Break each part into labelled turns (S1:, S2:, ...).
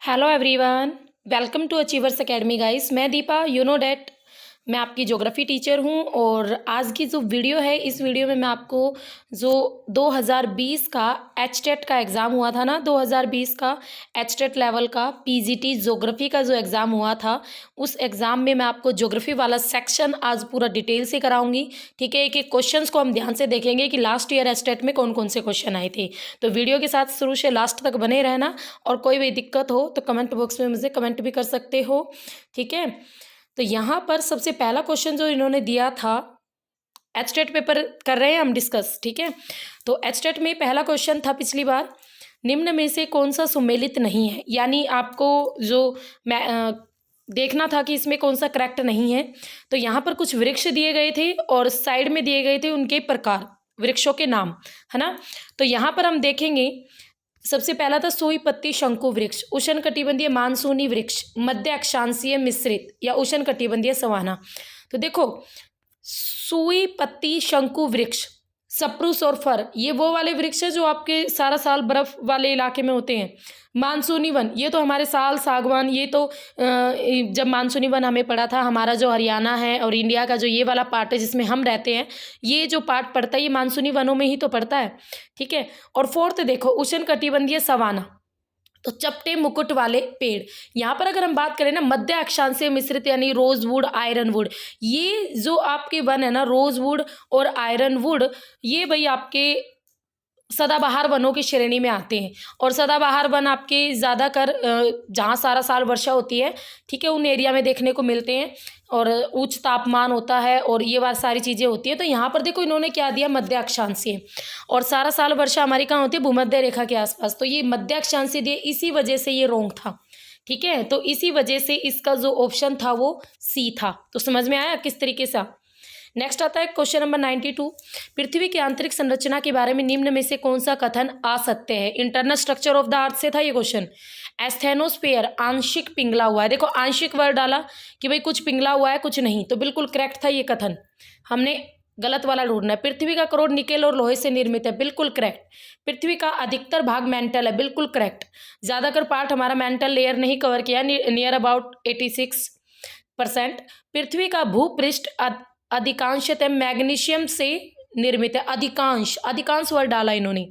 S1: Hello everyone, welcome to achievers academy guys. मैं Deepa, you know that मैं आपकी geography teacher हूं। और आज की जो वीडियो है, इस वीडियो में मैं आपको जो 2020 का एचटेट का एग्ज़ाम हुआ था ना, 2020 का एचटेट लेवल का पीजीटी ज्योग्राफी का जो एग्ज़ाम हुआ था, उस एग्ज़ाम में मैं आपको ज्योग्राफी वाला सेक्शन आज पूरा डिटेल से कराऊंगी। ठीक है, एक एक क्वेश्चंस को हम ध्यान से देखेंगे कि लास्ट ईयर एचटेट में कौन कौन से क्वेश्चन आए थे। तो वीडियो के साथ शुरू से लास्ट तक बने रहना, और कोई भी दिक्कत हो तो कमेंट बॉक्स में मुझे कमेंट भी कर सकते हो। ठीक है, तो यहाँ पर सबसे पहला क्वेश्चन जो इन्होंने दिया था, एचटेट पेपर कर रहे हैं हम डिस्कस। ठीक है, तो एचटेट में पहला क्वेश्चन था पिछली बार, निम्न में से कौन सा सुमेलित नहीं है। यानी आपको जो देखना था कि इसमें कौन सा करेक्ट नहीं है। तो यहाँ पर कुछ वृक्ष दिए गए थे और साइड में दिए गए थे उनके प्रकार, वृक्षों के नाम, है ना। तो यहाँ पर हम देखेंगे, सबसे पहला था सुई पत्ती शंकु वृक्ष, उष्णकटिबंधीय मानसूनी वृक्ष, मध्य अक्षांशीय मिश्रित या उष्णकटिबंधीय सवाना। तो देखो, सुई पत्ती शंकु वृक्ष, सप्रूस और फर, ये वो वाले वृक्ष है जो आपके सारा साल बर्फ वाले इलाके में होते हैं। मानसूनी वन, ये तो हमारे साल सागवान, ये तो जब मानसूनी वन हमें पड़ा था, हमारा जो हरियाणा है और इंडिया का जो ये वाला पार्ट है जिसमें हम रहते हैं, ये जो पार्ट पड़ता है ये मानसूनी वनों में ही तो पड़ता है। ठीक है, और फोर्थ देखो, उष्णकटिबंधीय सवाना, तो चपटे मुकुट वाले पेड़। यहाँ पर अगर हम बात करें ना, मध्य अक्षांशीय मिश्रित यानी रोजवुड, आयरनवुड, ये जो आपके वन है ना, रोजवुड और आयरनवुड, ये भाई आपके सदाबहार वनों की श्रेणी में आते हैं। और सदाबहार वन आपके ज़्यादातर जहाँ सारा साल वर्षा होती है, ठीक है, उन एरिया में देखने को मिलते हैं, और उच्च तापमान होता है और ये बात सारी चीज़ें होती है। तो यहाँ पर देखो इन्होंने क्या दिया, मध्य अक्षांशीय, और सारा साल वर्षा हमारी कहाँ होती है, भूमध्य रेखा के आसपास। तो ये मध्य अक्षांशीय दिए, इसी वजह से ये रॉन्ग था। ठीक है, तो इसी वजह से इसका जो ऑप्शन था वो सी था। तो समझ में आया किस तरीके से। नेक्स्ट आता है क्वेश्चन नंबर 92, पृथ्वी की आंतरिक संरचना के बारे में निम्न में से कौन सा कथन आ सकते हैं। Internal structure of the earth से था ये क्वेश्चन। एस्थेनोस्फेयर आंशिक पिघला हुआ है, देखो आंशिक वर्ड डाला कि भाई कुछ पिघला हुआ है कुछ नहीं, तो बिल्कुल करेक्ट था ये कथन। हमने गलत वाला ढूंढना है। पृथ्वी का करोड़ निकेल और लोहे से निर्मित है, बिल्कुल करेक्ट। पृथ्वी का अधिकतर भाग मेंटल है, बिल्कुल करेक्ट। ज़्यादातर पार्ट हमारा मेंटल लेयर नहीं कवर किया, नियर अबाउट 86%। पृथ्वी का भूपृष्ठ अधिकांशतः मैग्नीशियम से निर्मित है, अधिकांश, अधिकांश वर्ड डाला इन्होंने,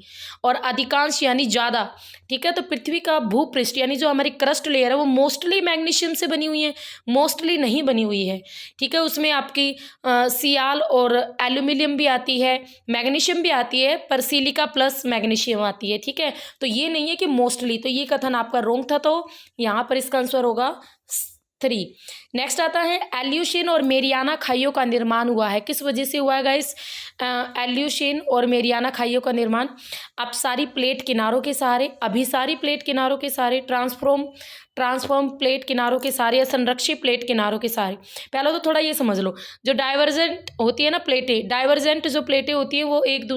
S1: और अधिकांश यानी ज़्यादा। ठीक है, तो पृथ्वी का भूपृष्ठ यानी जो हमारी क्रस्ट लेयर है वो मोस्टली मैग्नीशियम से बनी हुई है, मोस्टली नहीं बनी हुई है। ठीक है, उसमें आपकी सियाल और एल्यूमिनियम भी आती है, मैग्नीशियम भी आती है, पर सिलिका प्लस मैग्नीशियम आती है। ठीक है, तो ये नहीं है कि मोस्टली, तो ये कथन आपका रॉन्ग था। तो यहाँ पर इसका आंसर होगा 3। नेक्स्ट आता है, एल्यूशिन और मेरियाना खाइयों का निर्माण हुआ है, किस वजह से हुआ है गाइस। एल्यूशिन और मेरियाना खाइयों का निर्माण अपसारी प्लेट किनारों के सहारे, अभिसारी प्लेट किनारों के सहारे, ट्रांसफॉर्म प्लेट किनारों के सहारे या संरक्षित प्लेट किनारों के सहारे। पहले तो थोड़ा ये समझ लो, जो डाइवर्जेंट होती है ना प्लेटें, डाइवर्जेंट जो प्लेटें होती हैं वो एक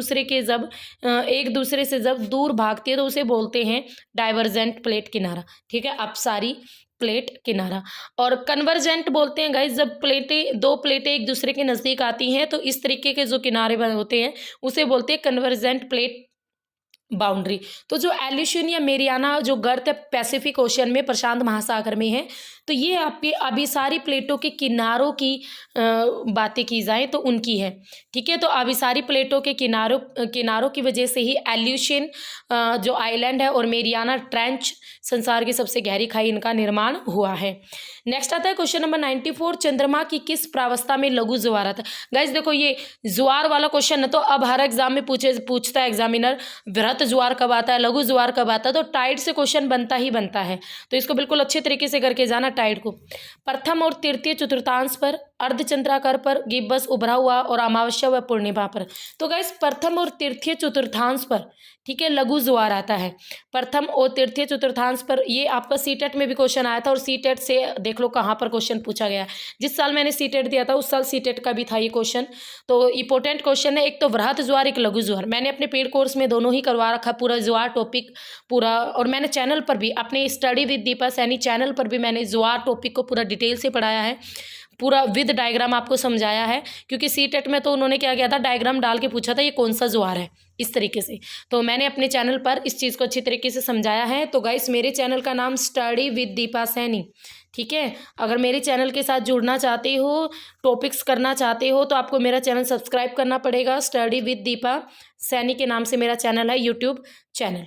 S1: दूसरे से जब दूर भागती है तो उसे बोलते हैं डाइवर्जेंट प्लेट किनारा। ठीक है, अपसारी प्लेट किनारा। और कन्वर्जेंट बोलते हैं गाइस जब दो प्लेटें एक दूसरे के नज़दीक आती हैं, तो इस तरीके के जो किनारे बने होते हैं उसे बोलते हैं कन्वर्जेंट प्लेट बाउंड्री। तो जो एल्यूशिन या मेरियाना जो गर्त है पैसिफिक ओशन में, प्रशांत महासागर में है, तो ये आपकी अभिसारी प्लेटों के किनारों की बातें की जाए तो उनकी है। ठीक है, तो अभिसारी प्लेटों के किनारों की वजह से ही एल्यूशिन जो आइलैंड है और मेरियाना ट्रेंच, संसार की सबसे गहरी खाई, इनका निर्माण हुआ है। नेक्स्ट आता है क्वेश्चन नंबर 94, चंद्रमा की किस प्रावस्था में लघु ज्वार आता है। गाइस देखो, ये ज्वार वाला क्वेश्चन है तो अब हर एग्जाम में पूछता है एग्जामिनर, वृहत ज्वार कब आता है, लघु ज्वार कब आता है। तो टाइड से क्वेश्चन बनता ही बनता है, तो इसको बिल्कुल अच्छे तरीके से करके जाना टाइड को। प्रथम और तृतीय चतुर्थांश पर, अर्धचंद्राकार पर, गिब्बस उभरा हुआ और अमावस्या व पूर्णिमा पर। तो गाइस प्रथम और तृतीय चतुर्थांश पर, ठीक है, लघु ज्वार आता है। प्रथम और तृतीय चतुर्थांश पर, ये आपका सीटेट में भी क्वेश्चन आया था, और सीटेट से देख लो कहाँ पर क्वेश्चन पूछा गया। जिस साल मैंने सीटेट दिया था उस साल सीटेट का भी था ये क्वेश्चन। तो इंपॉर्टेंट क्वेश्चन है, एक तो वृहत ज्वार, एक लघु ज्वार। मैंने अपने पेड कोर्स में दोनों ही करवा रखा, पूरा ज्वार टॉपिक पूरा, और मैंने चैनल पर भी अपने study with Deepa Saini channel पर भी मैंने ज्वार टॉपिक को पूरा डिटेल से पढ़ाया है। पूरा विद डायग्राम आपको समझाया है, क्योंकि सीटेट में तो उन्होंने क्या किया था, डायग्राम डाल के पूछा था ये कौन सा ज्वार है, इस तरीके से। तो मैंने अपने चैनल पर इस चीज़ को अच्छी तरीके से समझाया है। तो गाइस मेरे चैनल का नाम स्टडी विद दीपा सैनी, ठीक है। अगर मेरे चैनल के साथ जुड़ना चाहते हो, टॉपिक्स करना चाहते हो, तो आपको मेरा चैनल सब्सक्राइब करना पड़ेगा। स्टडी विद दीपा सैनी के नाम से मेरा चैनल है, यूट्यूब चैनल।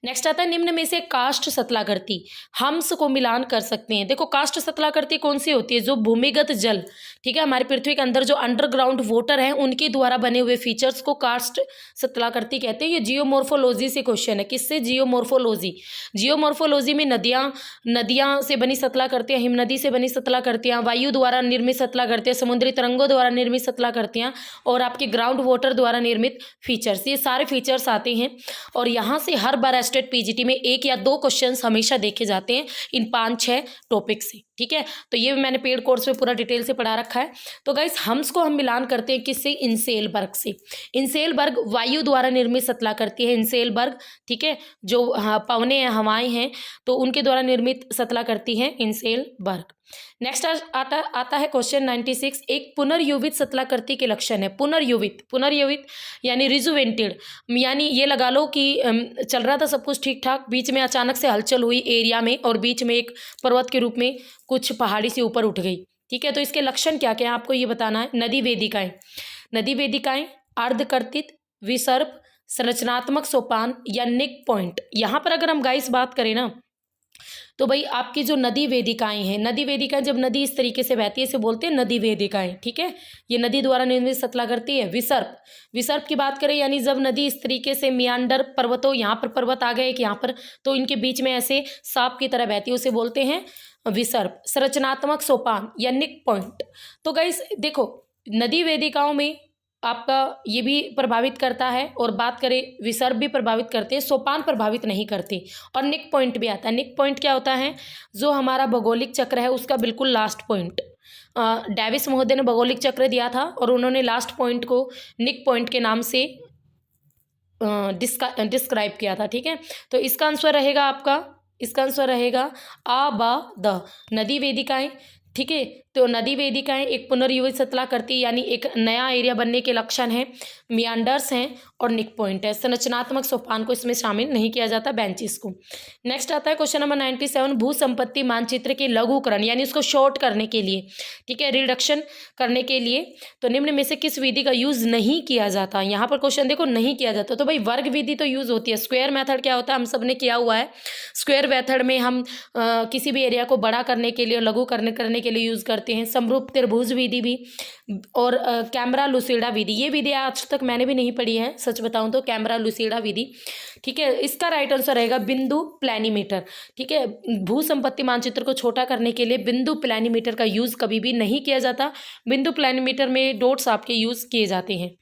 S1: नेक्स्ट आता है निम्न में से काष्ठ सतलाकृति हम्स को मिलान कर सकते हैं। देखो काष्ठ सतलाकृति कौन सी होती है, जो भूमिगत जल, ठीक है, हमारी पृथ्वी के अंदर जो अंडरग्राउंड वाटर है उनके द्वारा बने हुए फीचर्स को काष्ठ सतलाकृति कहते हैं। ये जियोमॉर्फोलॉजी से क्वेश्चन है। किससे? जियोमॉर्फोलॉजी। जियोमॉर्फोलॉजी में नदियाँ से बनी सतलाकृतियाँ, हिमनदी से बनी सतलाकृतियाँ, वायु द्वारा निर्मित सतलाकृतियाँ, समुद्री तरंगों द्वारा निर्मित सतलाकृतियाँ और आपके ग्राउंड वाटर द्वारा निर्मित फीचर्स, ये सारे फीचर्स आते हैं। और यहाँ से हर बार स्टेट पीजीटी में 1 या 2 क्वेश्चंस हमेशा देखे जाते हैं इन 5-6 टॉपिक से, ठीक है। तो ये मैंने पेड कोर्स में पूरा डिटेल से पढ़ा रखा है। तो गाइस हम्स को हम मिलान करते हैं किससे? इंसेलबर्ग से। इंसेलबर्ग वायु द्वारा निर्मित सतलाकृति है, इंसेलबर्ग, ठीक है। जो पवने हैं, हवाएं हैं, तो उनके द्वारा निर्मित सतलाकृति है इंसेलबर्ग। नेक्स्ट आता है क्वेश्चन 96। एक पुनर्युवित सतलाकृति के लक्षण है। पुनर्युवित यानी रिजुवेंटेड, यानी ये लगा लो कि चल रहा था सब कुछ ठीक ठाक, बीच में अचानक से हलचल हुई एरिया में और बीच में एक पर्वत के रूप में कुछ पहाड़ी से ऊपर उठ गई, ठीक है। तो इसके लक्षण क्या क्या है आपको ये बताना है। नदी वेदिकाएं, अर्धकर्तित, विसर्प, संरचनात्मक सोपान या निक पॉइंट। यहाँ पर अगर हम गाइस बात करें ना, तो भाई आपकी जो नदी वेदिकाएं हैं, नदी वेदिकाएं जब नदी इस तरीके से बहती है इसे बोलते हैं नदी वेदिकाएं, ठीक है। ये नदी द्वारा निर्मित सतलाकृति है। विसर्प की बात करें यानी जब नदी इस तरीके से मियांडर पर्वतों, यहाँ पर पर्वत आ गए एक यहाँ पर, तो इनके बीच में ऐसे सांप की तरह बहती है, उसे बोलते हैं विसर्प। संरचनात्मक सोपान या निक पॉइंट। तो गाइस देखो नदी वेदिकाओं में आपका ये भी प्रभावित करता है, और बात करें विसर्प भी प्रभावित करते हैं, सोपान प्रभावित नहीं करते। और निक पॉइंट भी आता है। निक पॉइंट क्या होता है? जो हमारा भौगोलिक चक्र है उसका बिल्कुल लास्ट पॉइंट। डेविस महोदय ने भौगोलिक चक्र दिया था और उन्होंने लास्ट पॉइंट को निक पॉइंट के नाम से डिस्क्राइब किया था, ठीक है। तो इसका आंसर रहेगा आ बा द, नदी वेदिकाएं, ठीक है। तो नदी वेदिकाएं एक पुनर्युवित सतलाकृति यानी एक नया एरिया बनने के लक्षण है, मियांडर्स हैं और निक पॉइंट है। संरचनात्मक सोपान को इसमें शामिल नहीं किया जाता, बेंचेस को। नेक्स्ट आता है क्वेश्चन नंबर 97। भू संपत्ति मानचित्र के लघुकरण यानी उसको शॉर्ट करने के लिए, ठीक है, रिडक्शन करने के लिए तो निम्न में से किस विधि का यूज नहीं किया जाता? यहाँ पर क्वेश्चन देखो नहीं किया जाता, तो भाई वर्ग विधि तो यूज होती है। स्क्वायर मेथड क्या होता है? हम सब ने किया हुआ है। स्क्वायर मेथड में हम किसी भी एरिया को बड़ा करने के लिए, लघु करने के लिए यूज करते हैं। समरूप त्रिभुज विधि भी, और कैमरा लुसीडा विधि, ये विधि आज तक मैंने भी नहीं पढ़ी है सच बताऊं तो, कैमरा लुसीडा विधि, ठीक है। इसका राइट आंसर रहेगा बिंदु प्लैनीमीटर, ठीक है। भू संपत्ति मानचित्र को छोटा करने के लिए बिंदु प्लैनीमीटर का यूज कभी भी नहीं किया जाता। बिंदु प्लैनीमीटर में डॉट्स आपके यूज किए जाते हैं।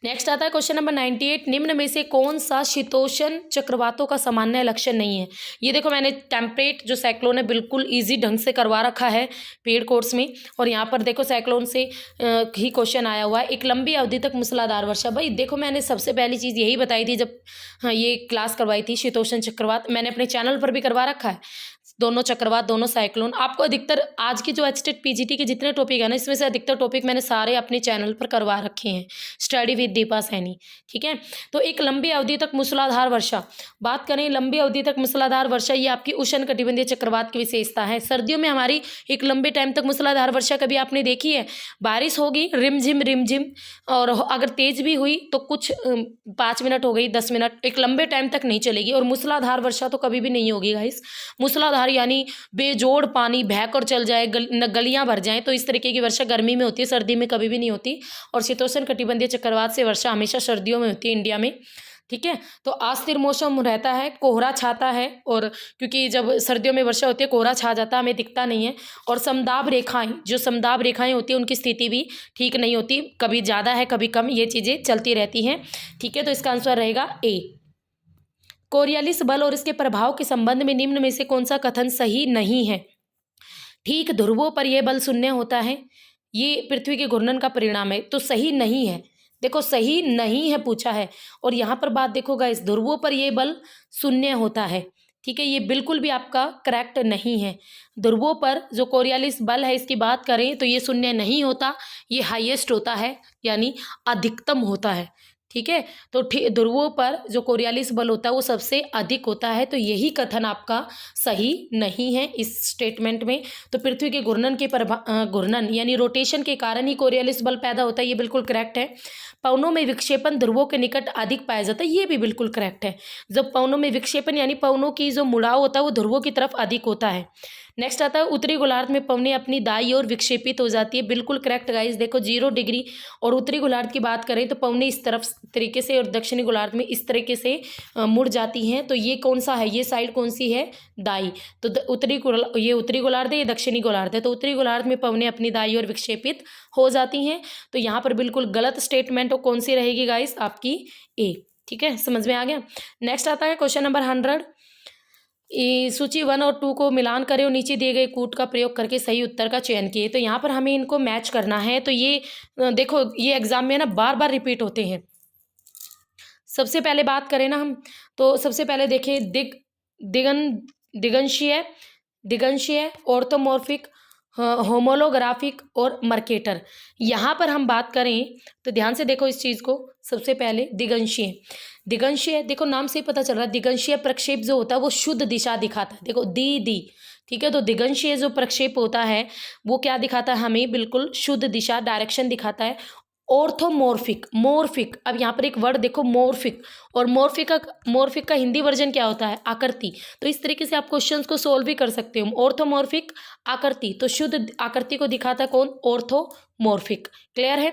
S1: नेक्स्ट आता है क्वेश्चन नंबर 98। निम्न में से कौन सा शीतोष्ण चक्रवातों का सामान्य लक्षण नहीं है? ये देखो मैंने टेम्परेट जो साइक्लोन है बिल्कुल इजी ढंग से करवा रखा है पेड कोर्स में, और यहाँ पर देखो साइक्लोन से ही क्वेश्चन आया हुआ है। एक लंबी अवधि तक मूसलाधार वर्षा। भाई देखो मैंने सबसे पहली चीज़ यही बताई थी जब ये क्लास करवाई थी, शीतोष्ण चक्रवात मैंने अपने चैनल पर भी करवा रखा है। दोनों चक्रवात, दोनों साइक्लोन, आपको अधिकतर आज की जो एचटेट पीजीटी के जितने टॉपिक है ना, इसमें से अधिकतर टॉपिक मैंने सारे अपने चैनल पर करवा रखे हैं, स्टडी विद दीपा सैनी, ठीक है। तो एक लंबी अवधि तक मूसलाधार वर्षा, बात करें लंबी अवधि तक मूसलाधार वर्षा, ये आपकी उष्ण कटिबंधीय चक्रवात की विशेषता है। सर्दियों में हमारी एक लंबे टाइम तक मूसलाधार वर्षा कभी आपने देखी है? बारिश होगी रिमझिम, और अगर तेज भी हुई तो कुछ 5 मिनट हो गई, 10 मिनट, एक लंबे टाइम तक नहीं चलेगी। और मूसलाधार वर्षा तो कभी भी नहीं होगी गाइस। मूसलाधार यानी बेजोड़ पानी बहकर चल जाए, गलियां भर जाएं, तो इस तरीके की वर्षा गर्मी में होती है, सर्दी में कभी भी नहीं होती। और शीतोष्ण कटिबंधीय चक्रवात से वर्षा हमेशा सर्दियों में होती है इंडिया में, ठीक है। तो अस्थिर मौसम रहता है, कोहरा छाता है, और क्योंकि जब सर्दियों में वर्षा होती है कोहरा छा जाता है, हमें दिखता नहीं है। और समदाब रेखाएं, जो समदाब रेखाएं होती है उनकी स्थिति भी ठीक नहीं होती, कभी ज़्यादा है कभी कम, ये चीज़ें चलती रहती हैं, ठीक है। तो इसका आंसर रहेगा ए। कोरियालिस बल और इसके प्रभाव के संबंध में निम्न में से कौन सा कथन सही नहीं है? ठीक ध्रुवों पर यह बल शून्य होता है, ये पृथ्वी के घूर्णन का परिणाम है, तो सही नहीं है। देखो सही नहीं है पूछा है, और यहाँ पर बात देखो गाइस, ध्रुवों पर यह बल शून्य होता है, ठीक है, ये बिल्कुल भी आपका करेक्ट नहीं है। ध्रुवों पर जो कोरियालिस बल है इसकी बात करें तो ये शून्य नहीं होता, ये हाईएस्ट होता है, यानी अधिकतम होता है। ठीक है, तो ध्रुवों पर जो कोरियालिस बल होता है वो सबसे अधिक होता है, तो यही कथन आपका सही नहीं है इस स्टेटमेंट में। तो पृथ्वी के घूर्णन के घूर्णन यानी रोटेशन के कारण ही कोरियालिस बल पैदा होता है, ये बिल्कुल करेक्ट है। पवनों में विक्षेपण ध्रुवों के निकट अधिक पाया जाता है, ये भी बिल्कुल करेक्ट है। जब पवनों में विक्षेपण यानी पवनों की जो मुड़ाव होता है वो ध्रुवों की तरफ अधिक होता है। नेक्स्ट आता है उत्तरी गोलार्ध में पवनें अपनी दाईं ओर विक्षेपित हो जाती है, बिल्कुल करेक्ट गाइस। देखो 0 डिग्री और उत्तरी गोलार्ध की बात करें तो पवनें इस तरफ तरीके से और दक्षिणी गोलार्ध में इस तरीके से मुड़ जाती हैं। तो ये कौन सा है, ये साइड कौन सी है, दाई। तो ये उत्तरी गोलार्ध है, ये दक्षिणी गोलार्ध है। तो उत्तरी गोलार्ध में पवनें अपनी दाईं ओर विक्षेपित हो जाती हैं। तो यहाँ पर बिल्कुल गलत स्टेटमेंट कौन सी रहेगी गाइस, आपकी ए। ठीक है, समझ में आ गया। नेक्स्ट आता है क्वेश्चन नंबर 100। सूची 1 और 2 को मिलान करें और नीचे दिए गए कूट का प्रयोग करके सही उत्तर का चयन किए। तो यहाँ पर हमें इनको मैच करना है। तो ये देखो, ये एग्जाम में ना बार बार रिपीट होते हैं। सबसे पहले बात करें ना हम, तो सबसे पहले देखें दिगंशीय, ऑर्थोमॉर्फिक, होमोलोग्राफिक और मर्केटर। यहाँ पर हम बात करें तो ध्यान से देखो इस चीज़ को। सबसे पहले दिगंशीय देखो, नाम से ही पता चल रहा है, दिगंशीय प्रक्षेप जो होता है वो शुद्ध दिशा दिखाता है। देखो दी। ठीक है, तो दिगंशीय जो प्रक्षेप होता है वो क्या दिखाता है, हमें बिल्कुल शुद्ध दिशा, डायरेक्शन दिखाता है। मोर्फिक, अब यहाँ पर एक वर्ड देखो, मोर्फिक, और मोर्फिक का हिंदी वर्जन क्या होता है, आकृति। तो इस तरीके से आप क्वेश्चंस को सोल्व भी कर सकते हो। ऑर्थोमॉर्फिक, आकृति, तो शुद्ध आकृति को दिखाता है कौन, ऑर्थोमॉर्फिक। क्लियर है।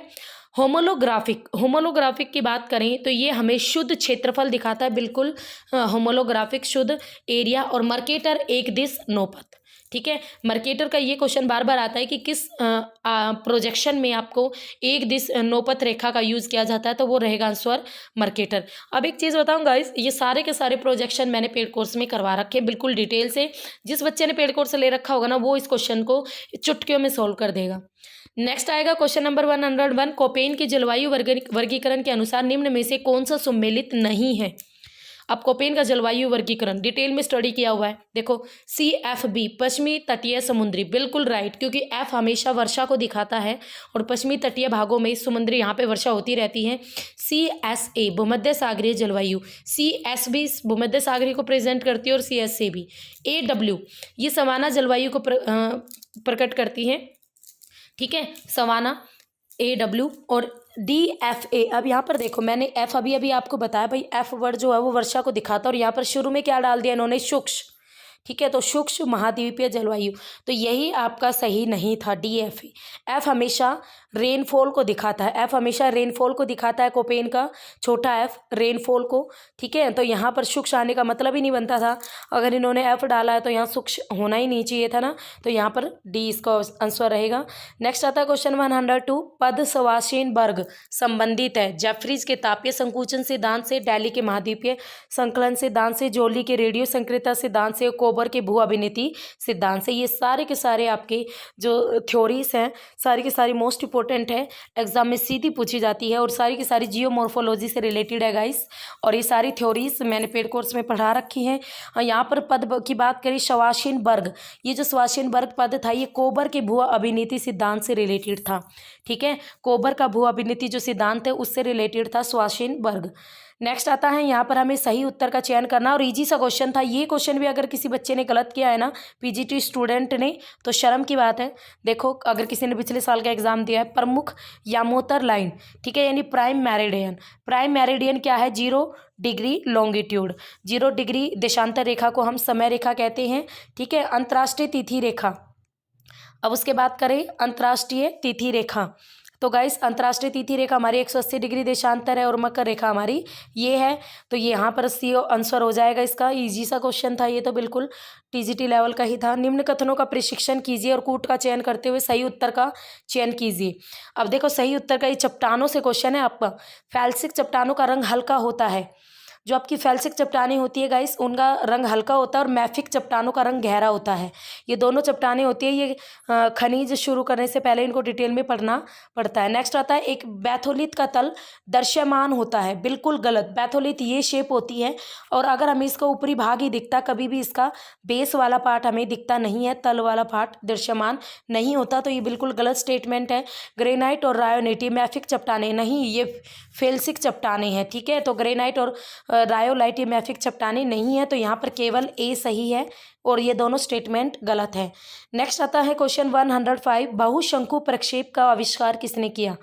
S1: होमोलोग्राफिक की बात करें तो ये हमें शुद्ध क्षेत्रफल दिखाता है, बिल्कुल होमोलोग्राफिक शुद्ध एरिया। और मर्केटर एक दिश नौपथ। ठीक है, मर्केटर का ये क्वेश्चन बार बार आता है कि किस प्रोजेक्शन में आपको एक दिश नौपथ रेखा का यूज़ किया जाता है, तो वो रहेगा आंसर मर्केटर। अब एक चीज़ बताऊं गाइस, ये सारे के सारे प्रोजेक्शन मैंने पेड कोर्स में करवा रखे हैं बिल्कुल डिटेल से। जिस बच्चे ने पेड कोर्स ले रखा होगा ना, वो इस क्वेश्चन को चुटकियों में सोल्व कर देगा। नेक्स्ट आएगा क्वेश्चन नंबर 101। कोपेन के जलवायु वर्गीकरण के अनुसार निम्न में से कौन सा सम्मिलित नहीं है। अब कोपेन का जलवायु वर्गीकरण डिटेल में स्टडी किया हुआ है। देखो CFB, पश्चिमी तटीय समुद्री, बिल्कुल राइट, क्योंकि F हमेशा वर्षा को दिखाता है और पश्चिमी तटीय भागों में समुद्री यहाँ पे वर्षा होती रहती है। CSA, भूमध्य सागरीय जलवायु, CSB भूमध्य सागरीय को प्रेजेंट करती है, और CSA भी। AW ये सवाना जलवायु को प्रकट करती है। ठीक है, सवाना AW। और DFA, अब यहाँ पर देखो, मैंने F अभी आपको बताया भाई, F वर्ड जो है वो वर्षा को दिखाता है, और यहाँ पर शुरू में क्या डाल दिया इन्होंने, शुष्क। ठीक है, तो शुष्क महाद्वीपीय जलवायु, तो यही आपका सही नहीं था, DFA। F हमेशा रेनफॉल को दिखाता है, F हमेशा रेनफॉल को दिखाता है, कोपेन का छोटा F रेनफॉल को। ठीक है, तो यहाँ पर शुष्क आने का मतलब ही नहीं बनता था। अगर इन्होंने F डाला है तो यहाँ शुष्क होना ही नहीं चाहिए था ना, तो यहाँ पर D इसका आंसर रहेगा। नेक्स्ट आता है क्वेश्चन 102। पद स्वासीन वर्ग संबंधित है जेफरीज के तापीय संकुचन सिद्धांत से, डेली के महाद्वीपीय संकलन सिद्धांत से, जोली के रेडियो संक्रियता सिद्धांत से, कोबर के भू अभिनीति सिद्धांत से। ये सारे के सारे आपके जो थ्योरीज हैं, सारी की सारी मोस्ट इंपॉर्टेंट है, एग्जाम में सीधी पूछी जाती है, और सारी की सारी जियोमॉर्फोलॉजी से रिलेटेड है गाइस। और ये सारी थ्योरीज मैंने पेड कोर्स में पढ़ा रखी हैं। यहाँ पर पद की बात करें, स्वासीन वर्ग, ये जो स्वासीन वर्ग पद था ये कोबर के भू अभिनीति सिद्धांत से रिलेटेड था। ठीक है, कोबर का भू अभिनीति जो सिद्धांत है उससे रिलेटेड था स्वासीन वर्ग। नेक्स्ट आता है, यहाँ पर हमें सही उत्तर का चयन करना, और इजी सा क्वेश्चन था। ये क्वेश्चन भी अगर किसी बच्चे ने गलत किया है ना, PGT स्टूडेंट ने, तो शर्म की बात है। देखो अगर किसी ने पिछले साल का एग्जाम दिया है, प्रमुख यामोत्तर लाइन, ठीक है, यानी प्राइम मेरिडियन क्या है, 0 डिग्री लॉन्गिट्यूड, 0 डिग्री देशांतर रेखा को हम समय रेखा कहते हैं। ठीक है, अंतर्राष्ट्रीय तिथि रेखा। अब उसके बात करें अंतर्राष्ट्रीय तिथि रेखा, तो गाइस अंतर्राष्ट्रीय तिथि रेखा हमारी 180 डिग्री देशांतर है, और मकर रेखा हमारी ये है। तो ये यहाँ पर सी आंसर हो जाएगा इसका। इजी सा क्वेश्चन था ये, तो बिल्कुल TGT लेवल का ही था। निम्न कथनों का प्रशिक्षण कीजिए और कूट का चयन करते हुए सही उत्तर का चयन कीजिए। अब देखो सही उत्तर का, ये चट्टानों से क्वेश्चन है आपका। फैल्सिक चट्टानों का रंग हल्का होता है, जो आपकी फेल्सिक चट्टानें होती है गाइस, उनका रंग हल्का होता है और मैफिक चट्टानों का रंग गहरा होता है। ये दोनों चट्टानें होती है, ये खनिज शुरू करने से पहले इनको डिटेल में पढ़ना पड़ता है। नेक्स्ट आता है, एक बैथोलिथ का तल दृश्यमान होता है। बिल्कुल गलत, बैथोलिथ ये शेप होती है और अगर हमें इसका ऊपरी भाग ही दिखता, कभी भी इसका बेस वाला पार्ट हमें दिखता नहीं है, तल वाला पार्ट दृश्यमान नहीं होता, तो ये बिल्कुल गलत स्टेटमेंट है। ग्रेनाइट और रायोनाइट ये मैफिक चट्टानें नहीं, ये फेल्सिक चट्टानें हैं। ठीक है, तो ग्रेनाइट और रायोलाइट ये मैफिक चट्टानें नहीं है, तो यहाँ पर केवल ए सही है और ये दोनों स्टेटमेंट गलत है। नेक्स्ट आता है क्वेश्चन 105, बहुशंकु प्रक्षेप का आविष्कार किसने किया?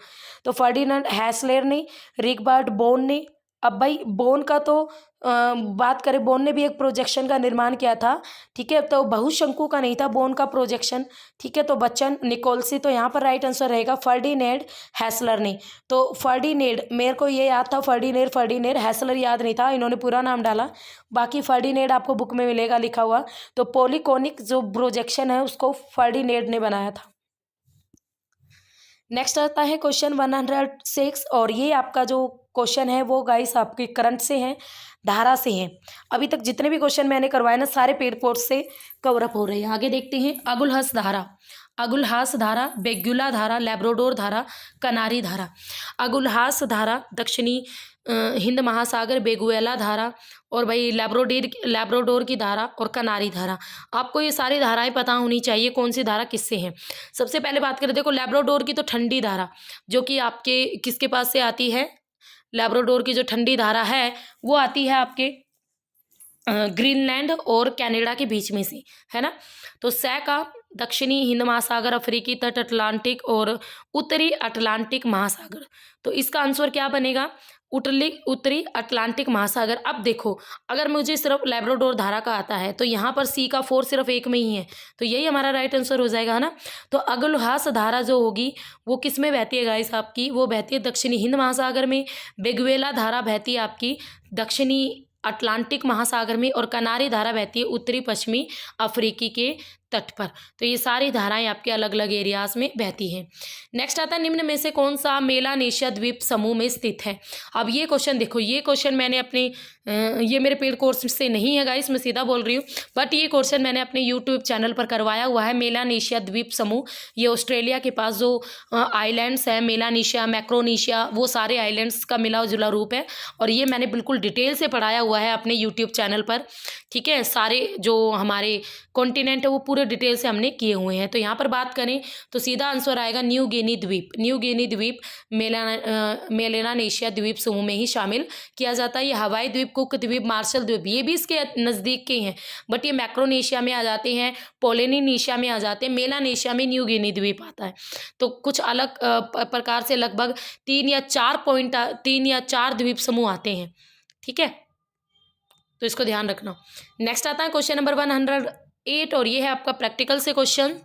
S1: तो फर्डिनेंड हैसलर ने, रिगबर्ट बोन ने। अब भाई बोन का तो बात करें, बोन ने भी एक प्रोजेक्शन का निर्माण किया था। ठीक है, तो बहुशंकु का नहीं था बोन का प्रोजेक्शन। ठीक है, तो बच्चन निकोलसी, तो यहाँ पर राइट आंसर रहेगा फर्डिनेंड हैसलर ने। तो फर्डिनेंड मेरे को ये याद था, फर्डिनेंड हैसलर याद नहीं था, इन्होंने पूरा नाम डाला। बाकी फर्डिनेंड आपको बुक में मिलेगा लिखा हुआ। तो पॉलीकोनिक जो प्रोजेक्शन है उसको फर्डिनेंड ने बनाया था। नेक्स्ट आता है क्वेश्चन 106 और ये आपका जो क्वेश्चन है वो गाइस आपके करंट से हैं, धारा से हैं। अभी तक जितने भी क्वेश्चन मैंने करवाए ना, सारे पेड कोर्स से कवर अप हो रहे हैं। आगे देखते हैं, अगुलहस धारा, अगुलहास धारा, बेगुला धारा, लैब्राडोर धारा, कनारी धारा। अगुलहास धारा दक्षिणी हिंद महासागर, बेगुएला धारा और भाई लैब्राडोर की धारा और कनारी धारा। आपको ये सारी धाराएं पता होनी चाहिए कौन सी धारा किससे है। सबसे पहले बात करें, देखो लैब्राडोर की तो ठंडी धारा जो कि आपके किसके पास से आती है, लैब्राडोर की जो ठंडी धारा है वो आती है आपके ग्रीनलैंड और कनाडा के बीच में से, है ना। तो सै का दक्षिणी हिंद महासागर, अफ्रीकी तट, अटलांटिक और उत्तरी अटलांटिक महासागर। तो इसका आंसर क्या बनेगा, उत्तरी अटलांटिक महासागर। अब देखो, अगर मुझे सिर्फ लैब्राडोर धारा का आता है तो यहाँ पर सी का 4 सिर्फ एक में ही है, तो यही हमारा राइट आंसर हो जाएगा, है ना। तो अगुलहास धारा जो होगी वो किस में बहती है गाइस आपकी, वो बहती है दक्षिणी हिंद महासागर में। बेगुएला धारा बहती है आपकी दक्षिणी अटलांटिक महासागर में और कनारी धारा बहती है उत्तरी पश्चिमी अफ्रीकी के तट पर। तो ये सारी धाराएं आपके अलग अलग एरियाज में बहती हैं। नेक्स्ट आता है, निम्न में से कौन सा मेलानेशिया द्वीप समूह में स्थित है? अब ये क्वेश्चन देखो, ये क्वेश्चन मैंने अपने ये मेरे पेड कोर्स से नहीं है गाइस, मैं सीधा बोल रही हूँ, बट ये क्वेश्चन मैंने अपने यूट्यूब चैनल पर करवाया हुआ है। मेलानेशिया द्वीप समूह, ये ऑस्ट्रेलिया के पास जो आइलैंड्स है, मेलानेशिया, मैक्रोनेशिया, वो सारे आइलैंड्स का मिला जुला रूप है और ये मैंने बिल्कुल डिटेल से पढ़ाया हुआ है अपने यूट्यूब चैनल पर। ठीक है, सारे जो हमारे कॉन्टिनेंट है वो पूरे डिटेल से हमने किए हुए हैं। तो यहाँ पर बात करें तो सीधा आंसर आएगा न्यू गिनी द्वीप। न्यू गिनी द्वीप मेलानेशिया द्वीप समूह में ही शामिल किया जाता है। ये हवाई द्वीप, कुक द्वीप, मार्शल द्वीप, ये भी इसके नज़दीक के हैं, बट ये मैक्रोनेशिया में आ जाते हैं, पोलिनेशिया में आ जाते हैं, मेलानेशिया में न्यू गिनी द्वीप आता है। तो कुछ अलग प्रकार से लगभग 3 या 4 द्वीप समूह आते हैं। ठीक है, तो इसको ध्यान रखना। नेक्स्ट आता है क्वेश्चन नंबर 108 और ये है आपका प्रैक्टिकल से क्वेश्चन।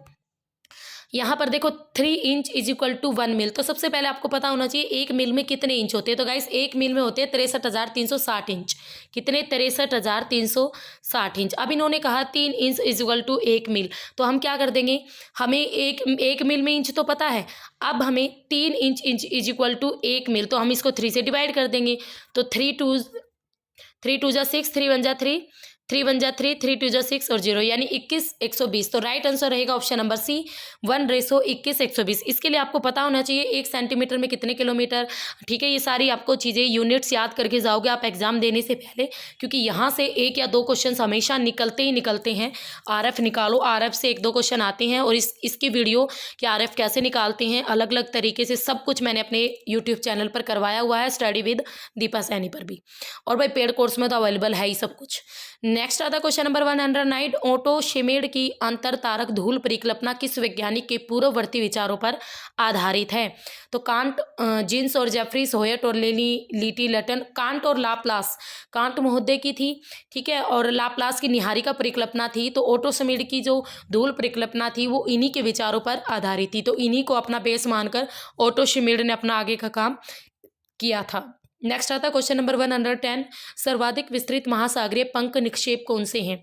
S1: यहाँ पर देखो 3 इंच इज इक्वल टू 1 मील। तो सबसे पहले आपको पता होना चाहिए एक मील में कितने इंच होते हैं। तो गाइस एक मील में होते हैं 63,360 इंच। कितने? 63,360 इंच। अब इन्होंने कहा 3 इंच इज इक्वल टू 1 मील, तो हम क्या कर देंगे, हमें एक मील में इंच तो पता है, अब हमें 3 इंच इज इक्वल टू 1 मील, तो हम इसको 3 से डिवाइड कर देंगे। तो 3 2 जा 6, 3 1 जा 3, 3 1 जा 3, 3 2 जा 6 और 0 यानी 21 120। तो राइट आंसर रहेगा ऑप्शन नंबर सी 1:21 120। इसके लिए आपको पता होना चाहिए 1 सेंटीमीटर में कितने किलोमीटर। ठीक है, ये सारी आपको चीज़ें यूनिट्स याद करके जाओगे आप एग्जाम देने से पहले, क्योंकि यहाँ से 1 या 2 क्वेश्चन हमेशा निकलते ही निकलते हैं। RF निकालो, RF से 1-2 क्वेश्चन आते हैं और इसकी वीडियो कि RF कैसे निकालते हैं अलग अलग तरीके से, सब कुछ मैंने अपने यूट्यूब चैनल पर करवाया हुआ है, स्टडी विद दीपा सैनी पर भी, और भाई पेड कोर्स में तो अवेलेबल है ही सब कुछ। नेक्स्ट आता क्वेश्चन नंबर 109, ओटो शिमेड की अंतर तारक धूल परिकल्पना किस वैज्ञानिक के पूर्ववर्ती विचारों पर आधारित है? तो कांट, जीन्स और जेफरीस, होयट और लीटी लटन। कांट और लाप्लास, कांट महोदय की थी, ठीक है, और लाप्लास की निहारिका परिकल्पना थी। तो ओटो शिमेड की जो धूल परिकल्पना थी वो इन्हीं के विचारों पर आधारित थी। तो इन्हीं को अपना बेस मानकर ओटो शिमेड ने अपना आगे का काम किया था। नेक्स्ट आता क्वेश्चन नंबर 110, सर्वाधिक विस्तृत महासागरीय पंख निक्षेप कौन से हैं?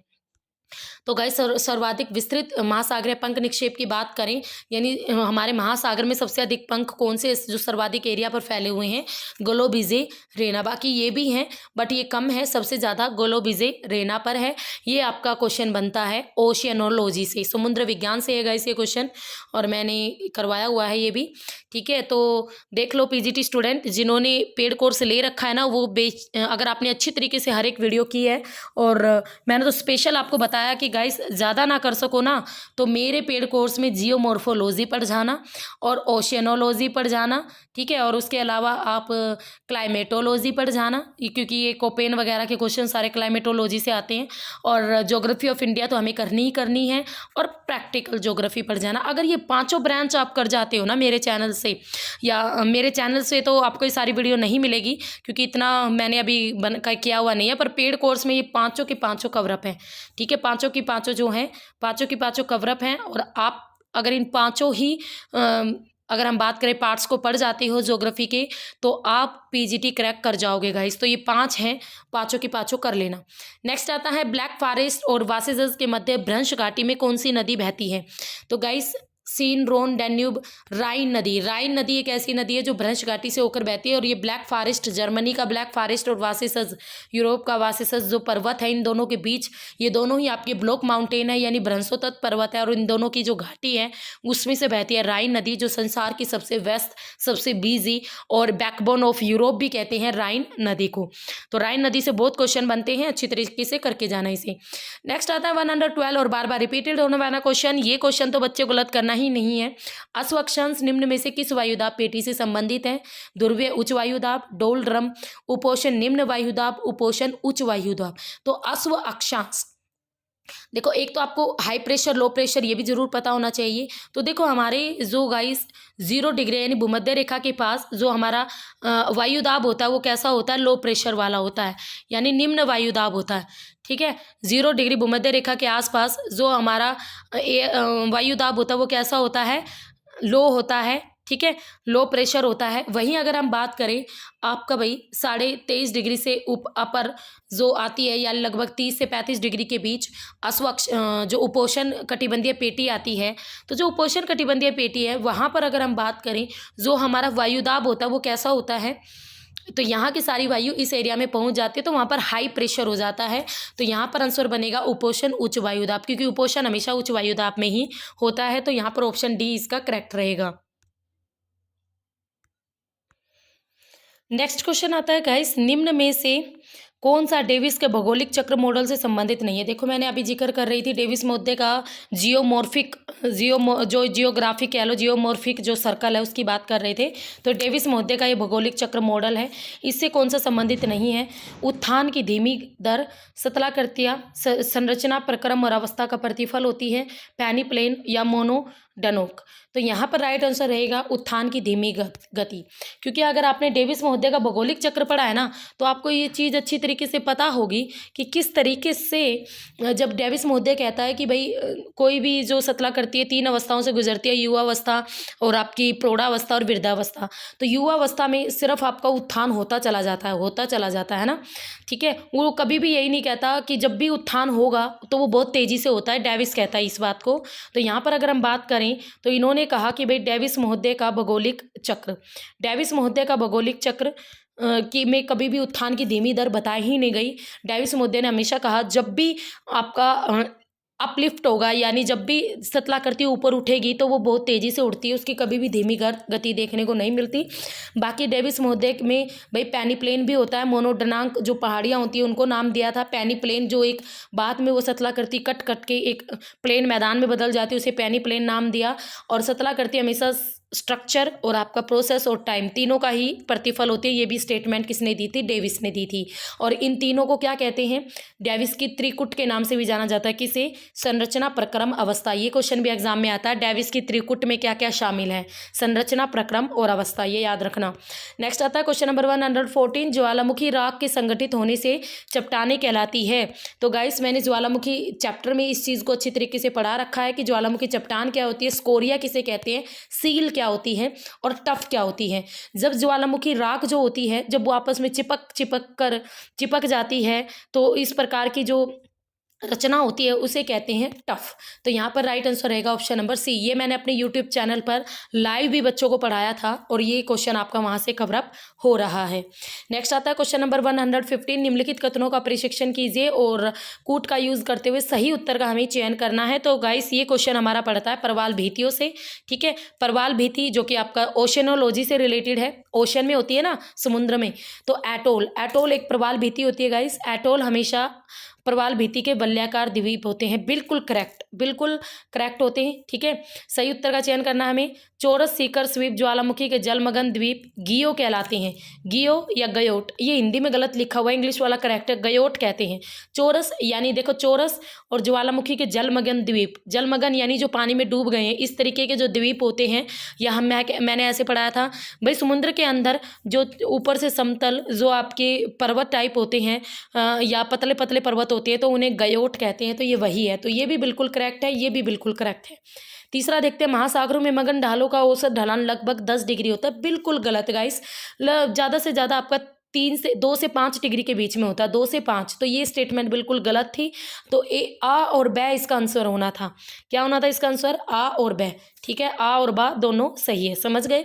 S1: तो गाइस सर्वाधिक विस्तृत महासागरीय पंख निक्षेप की बात करें, यानी हमारे महासागर में सबसे अधिक पंख कौन से जो सर्वाधिक एरिया पर फैले हुए हैं, गोलोबिजे रेना। बाकी ये भी हैं बट ये कम है, सबसे ज़्यादा गोलोबिजे रेना पर है। ये आपका क्वेश्चन बनता है ओशियनोलॉजी से, समुद्र विज्ञान से है गाइस ये क्वेश्चन, और मैंने करवाया हुआ है ये भी। ठीक है, तो देख लो पीजीटी स्टूडेंट जिन्होंने पेड कोर्स ले रखा है ना, वो अगर आपने अच्छी तरीके से हर एक वीडियो की है, और मैंने तो स्पेशल आपको बताया कि गाइस ज़्यादा ना कर सको ना तो मेरे पेड कोर्स में जियोमॉर्फोलॉजी पढ़ जाना और ओशियनोलॉजी पढ़ जाना। ठीक है, और उसके अलावा आप क्लाइमेटोलॉजी पढ़ जाना, क्योंकि ये कोपेन वगैरह के क्वेश्चन सारे क्लाइमेटोलॉजी से आते हैं। और ज्योग्राफी ऑफ इंडिया तो हमें करनी ही करनी है, और प्रैक्टिकल ज्योग्राफी पढ़ जाना। अगर ये पाँचों ब्रांच आप कर जाते हो ना मेरे चैनल से, या मेरे चैनल से तो आपको ये सारी वीडियो नहीं मिलेगी क्योंकि इतना मैंने अभी किया हुआ नहीं है, पर पेड कोर्स में ये पाँचों के पाँचों कवरअप हैं। ठीक है, पाँचों की पाँचों जो हैं, पाँचों की पाँचों कवरअप हैं, और आप अगर इन पाँचों ही अगर हम बात करें पार्ट्स को पढ़ जाते हो ज्योग्राफी के, तो आप पीजीटी क्रैक कर जाओगे गाइस। तो ये 5 हैं, पाँचों की पाँचों कर लेना। नेक्स्ट आता है ब्लैक फॉरेस्ट और वासिसस के मध्य भ्रंश घाटी में कौन सी नदी बहती है। तो गाइस सीन, रोन, डैन्यूब, राइन नदी। राइन नदी एक ऐसी नदी है जो भ्रंश घाटी से होकर बहती है, और ये ब्लैक फॉरेस्ट जर्मनी का ब्लैक फॉरेस्ट और वासिसस यूरोप का वासिसस जो पर्वत है, इन दोनों के बीच ये दोनों ही आपके ब्लॉक माउंटेन है, यानी भ्रंशोत्तत पर्वत है, और इन दोनों की जो घाटी है उसमें से बहती है राइन नदी, जो संसार की सबसे वेस्ट, सबसे बिजी और बैकबोन ऑफ यूरोप भी कहते हैं राइन नदी को। तो राइन नदी से बहुत क्वेश्चन बनते हैं, अच्छी तरीके से करके जाना इसे। नेक्स्ट आता है 112 और बार बार रिपीटेड होने वाला क्वेश्चन। ये क्वेश्चन तो बच्चे गलत करना ही नहीं है। अश्व अक्षांश निम्न में से किस वायुदाब पेटी से संबंधित है। ध्रुवीय उच्च वायुदाब, डोलड्रम, उपोषण निम्न वायुदाब, उपोषण उच्च वायुदाब। तो अश्व अक्षांश देखो, एक तो आपको हाई प्रेशर, लो प्रेशर ये भी जरूर पता होना चाहिए। तो देखो हमारे जो गाइस 0 डिग्री यानी भूमध्य रेखा के पास जो हमारा वायुदाब होता है वो कैसा होता है, लो प्रेशर वाला होता है, यानी निम्न वायुदाब होता है। ठीक है, 0 डिग्री भूमध्य रेखा के आसपास जो हमारा वायुदाब होता है वो कैसा होता है, लो होता है। ठीक है, लो प्रेशर होता है। वहीं अगर हम बात करें आपका भाई 23.5 डिग्री से अपर जो आती है, या लगभग 30 से 35 डिग्री के बीच जो उपोषण कटिबंधीय पेटी आती है, तो जो उपोषण कटिबंधीय पेटी है वहाँ पर अगर हम बात करें जो हमारा वायुदाब होता है वो कैसा होता है, तो यहाँ की सारी वायु इस एरिया में पहुँच जाती है, तो वहाँ पर हाई प्रेशर हो जाता है। तो यहाँ पर आंसर बनेगा उपोषण उच्च वायुदाब, क्योंकि उपोषण हमेशा उच्च वायुदाब में ही होता है। तो यहाँ पर ऑप्शन डी इसका करेक्ट रहेगा। नेक्स्ट क्वेश्चन आता है गाइस, निम्न में से कौन सा डेविस के भौगोलिक चक्र मॉडल से संबंधित नहीं है। देखो मैंने अभी जिक्र कर रही थी डेविस महोदय का जियोग्राफिक कह लो, जियोमॉर्फिक जो सर्कल है उसकी बात कर रहे थे। तो डेविस महोदय का ये भौगोलिक चक्र मॉडल है, इससे कौन सा संबंधित नहीं है। उत्थान की धीमी दर, सतलाकृतियाँ, संरचना, प्रक्रम और अवस्था का प्रतिफल होती है, पैनी प्लेन या मोनोडनोक। तो यहाँ पर राइट आंसर रहेगा उत्थान की धीमी गति, क्योंकि अगर आपने डेविस महोदय का भौगोलिक चक्र पढ़ा है ना, तो आपको ये चीज़ अच्छी तरीके से पता होगी कि किस तरीके से जब डेविस महोदय कहता है कि भाई कोई भी जो सतला करती है 3 अवस्थाओं से गुजरती है, युवावस्था और आपकी प्रौढ़ावस्था और वृद्धावस्था। तो युवावस्था में सिर्फ आपका उत्थान होता चला जाता है ना। ठीक है, वो कभी भी यही नहीं कहता कि जब भी उत्थान होगा तो वो बहुत तेज़ी से होता है, डेविस कहता है इस बात को। तो यहाँ पर अगर हम बात करें तो इन्होंने कहा कि भाई डेविस महोदय का भौगोलिक चक्र कि में कभी भी उत्थान की धीमी दर बताई ही नहीं गई। डेविस महोदय ने हमेशा कहा जब भी आपका अपलिफ्ट होगा, यानी जब भी सतलाकृति ऊपर उठेगी तो वो बहुत तेज़ी से उठती है, उसकी कभी भी धीमी गति देखने को नहीं मिलती। बाकी डेविस महोदय में भाई पैनी प्लेन भी होता है, मोनोडनांक जो पहाड़ियाँ होती हैं उनको नाम दिया था पैनी प्लेन, जो एक बाद में वो सतलाकृति कट के एक प्लेन मैदान में बदल जाती है, उसे पैनी प्लेन नाम दिया। और सतलाकृति हमेशा स्ट्रक्चर और आपका प्रोसेस और टाइम तीनों का ही प्रतिफल होती है। ये भी स्टेटमेंट किसने दी थी, डेविस ने दी थी। और इन तीनों को क्या कहते हैं, डेविस की त्रिकुट के नाम से भी जाना जाता है। किसे, संरचना, प्रक्रम, अवस्था। ये क्वेश्चन भी एग्जाम में आता है, डेविस की त्रिकुट में क्या क्या शामिल है, संरचना, प्रक्रम और अवस्था, ये याद रखना। नेक्स्ट आता है क्वेश्चन नंबर 114, ज्वालामुखी राख के संगठित होने से चट्टाने कहलाती है। तो गाइस मैंने ज्वालामुखी चैप्टर में इस चीज़ को अच्छी तरीके से पढ़ा रखा है कि ज्वालामुखी चट्टान क्या होती है, स्कोरिया किसे कहते हैं, सील क्या होती है और टफ क्या होती है। जब ज्वालामुखी राख जो होती है, जब वो आपस में चिपक जाती है, तो इस प्रकार की जो रचना होती है उसे कहते हैं टफ। तो यहाँ पर राइट आंसर रहेगा ऑप्शन नंबर सी। ये मैंने अपने यूट्यूब चैनल पर लाइव भी बच्चों को पढ़ाया था और ये क्वेश्चन आपका वहाँ से कवर अप हो रहा है। नेक्स्ट आता है क्वेश्चन नंबर 115। निम्नलिखित कथनों का परीक्षण कीजिए और कूट का यूज करते हुए सही उत्तर का हमें चयन करना है। तो गाइस ये क्वेश्चन हमारा पड़ता है प्रवाल भित्तियों से। ठीक है, प्रवाल भित्ति जो कि आपका ओशनोलॉजी से रिलेटेड है, ओशन में होती है ना, समुद्र में। तो एटोल, एटोल एक प्रवाल भित्ति होती है गाइस। एटोल हमेशा प्रवाल भित्ति के वलयाकार द्वीप होते हैं। बिल्कुल करेक्ट, बिल्कुल करेक्ट होते हैं। ठीक है, सही उत्तर का चयन करना हमें। चौरस सीकर स्वीप ज्वालामुखी के जलमग्न द्वीप गियो कहलाते हैं। गियो या गयोट, ये हिंदी में गलत लिखा हुआ है, इंग्लिश वाला करेक्ट है, गयोट कहते हैं। चौरस यानी देखो चौरस और ज्वालामुखी के जलमग्न द्वीप, जलमग्न यानी जो पानी में डूब गए हैं, इस तरीके के जो द्वीप होते हैं, या मैंने ऐसे पढ़ाया था भाई, समुद्र के अंदर जो ऊपर से समतल जो आपके पर्वत टाइप होते हैं या पतले पतले पर्वत होते हैं, तो उन्हें गयोट कहते हैं। तो ये वही है, तो ये भी बिल्कुल करेक्ट है, ये भी बिल्कुल करेक्ट है। तीसरा देखते हैं, महासागरों में मगन ढालों का औसत ढलान लगभग 10 डिग्री होता है। बिल्कुल गलत गाइस, ज़्यादा से ज़्यादा आपका 2 से 5 डिग्री के बीच में होता है, 2 से 5। तो ये स्टेटमेंट बिल्कुल गलत थी। तो आ और बै इसका आंसर होना था। क्या होना था इसका आंसर? आ और बै। ठीक है, आ और बा दोनों सही है, समझ गए।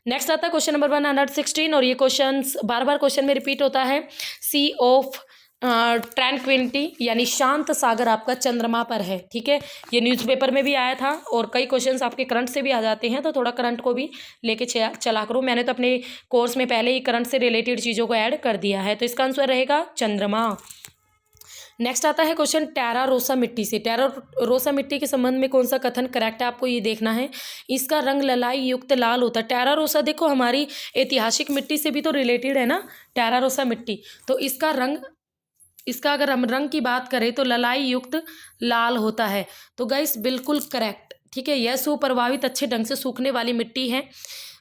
S1: नेक्स्ट आता है क्वेश्चन नंबर 116 और ये क्वेश्चन बार बार क्वेश्चन में रिपीट होता है। सी ऑफ ट्रैंक्विलिटी यानी शांत सागर आपका चंद्रमा पर है। ठीक है, ये न्यूज़पेपर में भी आया था और कई क्वेश्चंस आपके करंट से भी आ जाते हैं, तो थोड़ा करंट को भी लेके चला करो। मैंने तो अपने कोर्स में पहले ही करंट से रिलेटेड चीज़ों को ऐड कर दिया है। तो इसका आंसर रहेगा चंद्रमा। नेक्स्ट आता है क्वेश्चन टेरा रोसा मिट्टी से। टेरा रोसा मिट्टी के संबंध में कौन सा कथन करेक्ट है, आपको ये देखना है। इसका रंग ललाई युक्त लाल होता है। टेरा रोसा देखो हमारी ऐतिहासिक मिट्टी से भी तो रिलेटेड है ना, टेरा रोसा मिट्टी। तो इसका अगर हम रंग की बात करें तो ललाई युक्त लाल होता है। तो गाइस बिल्कुल करेक्ट। ठीक है, यह सुप्रभावित अच्छे ढंग से सूखने वाली मिट्टी है।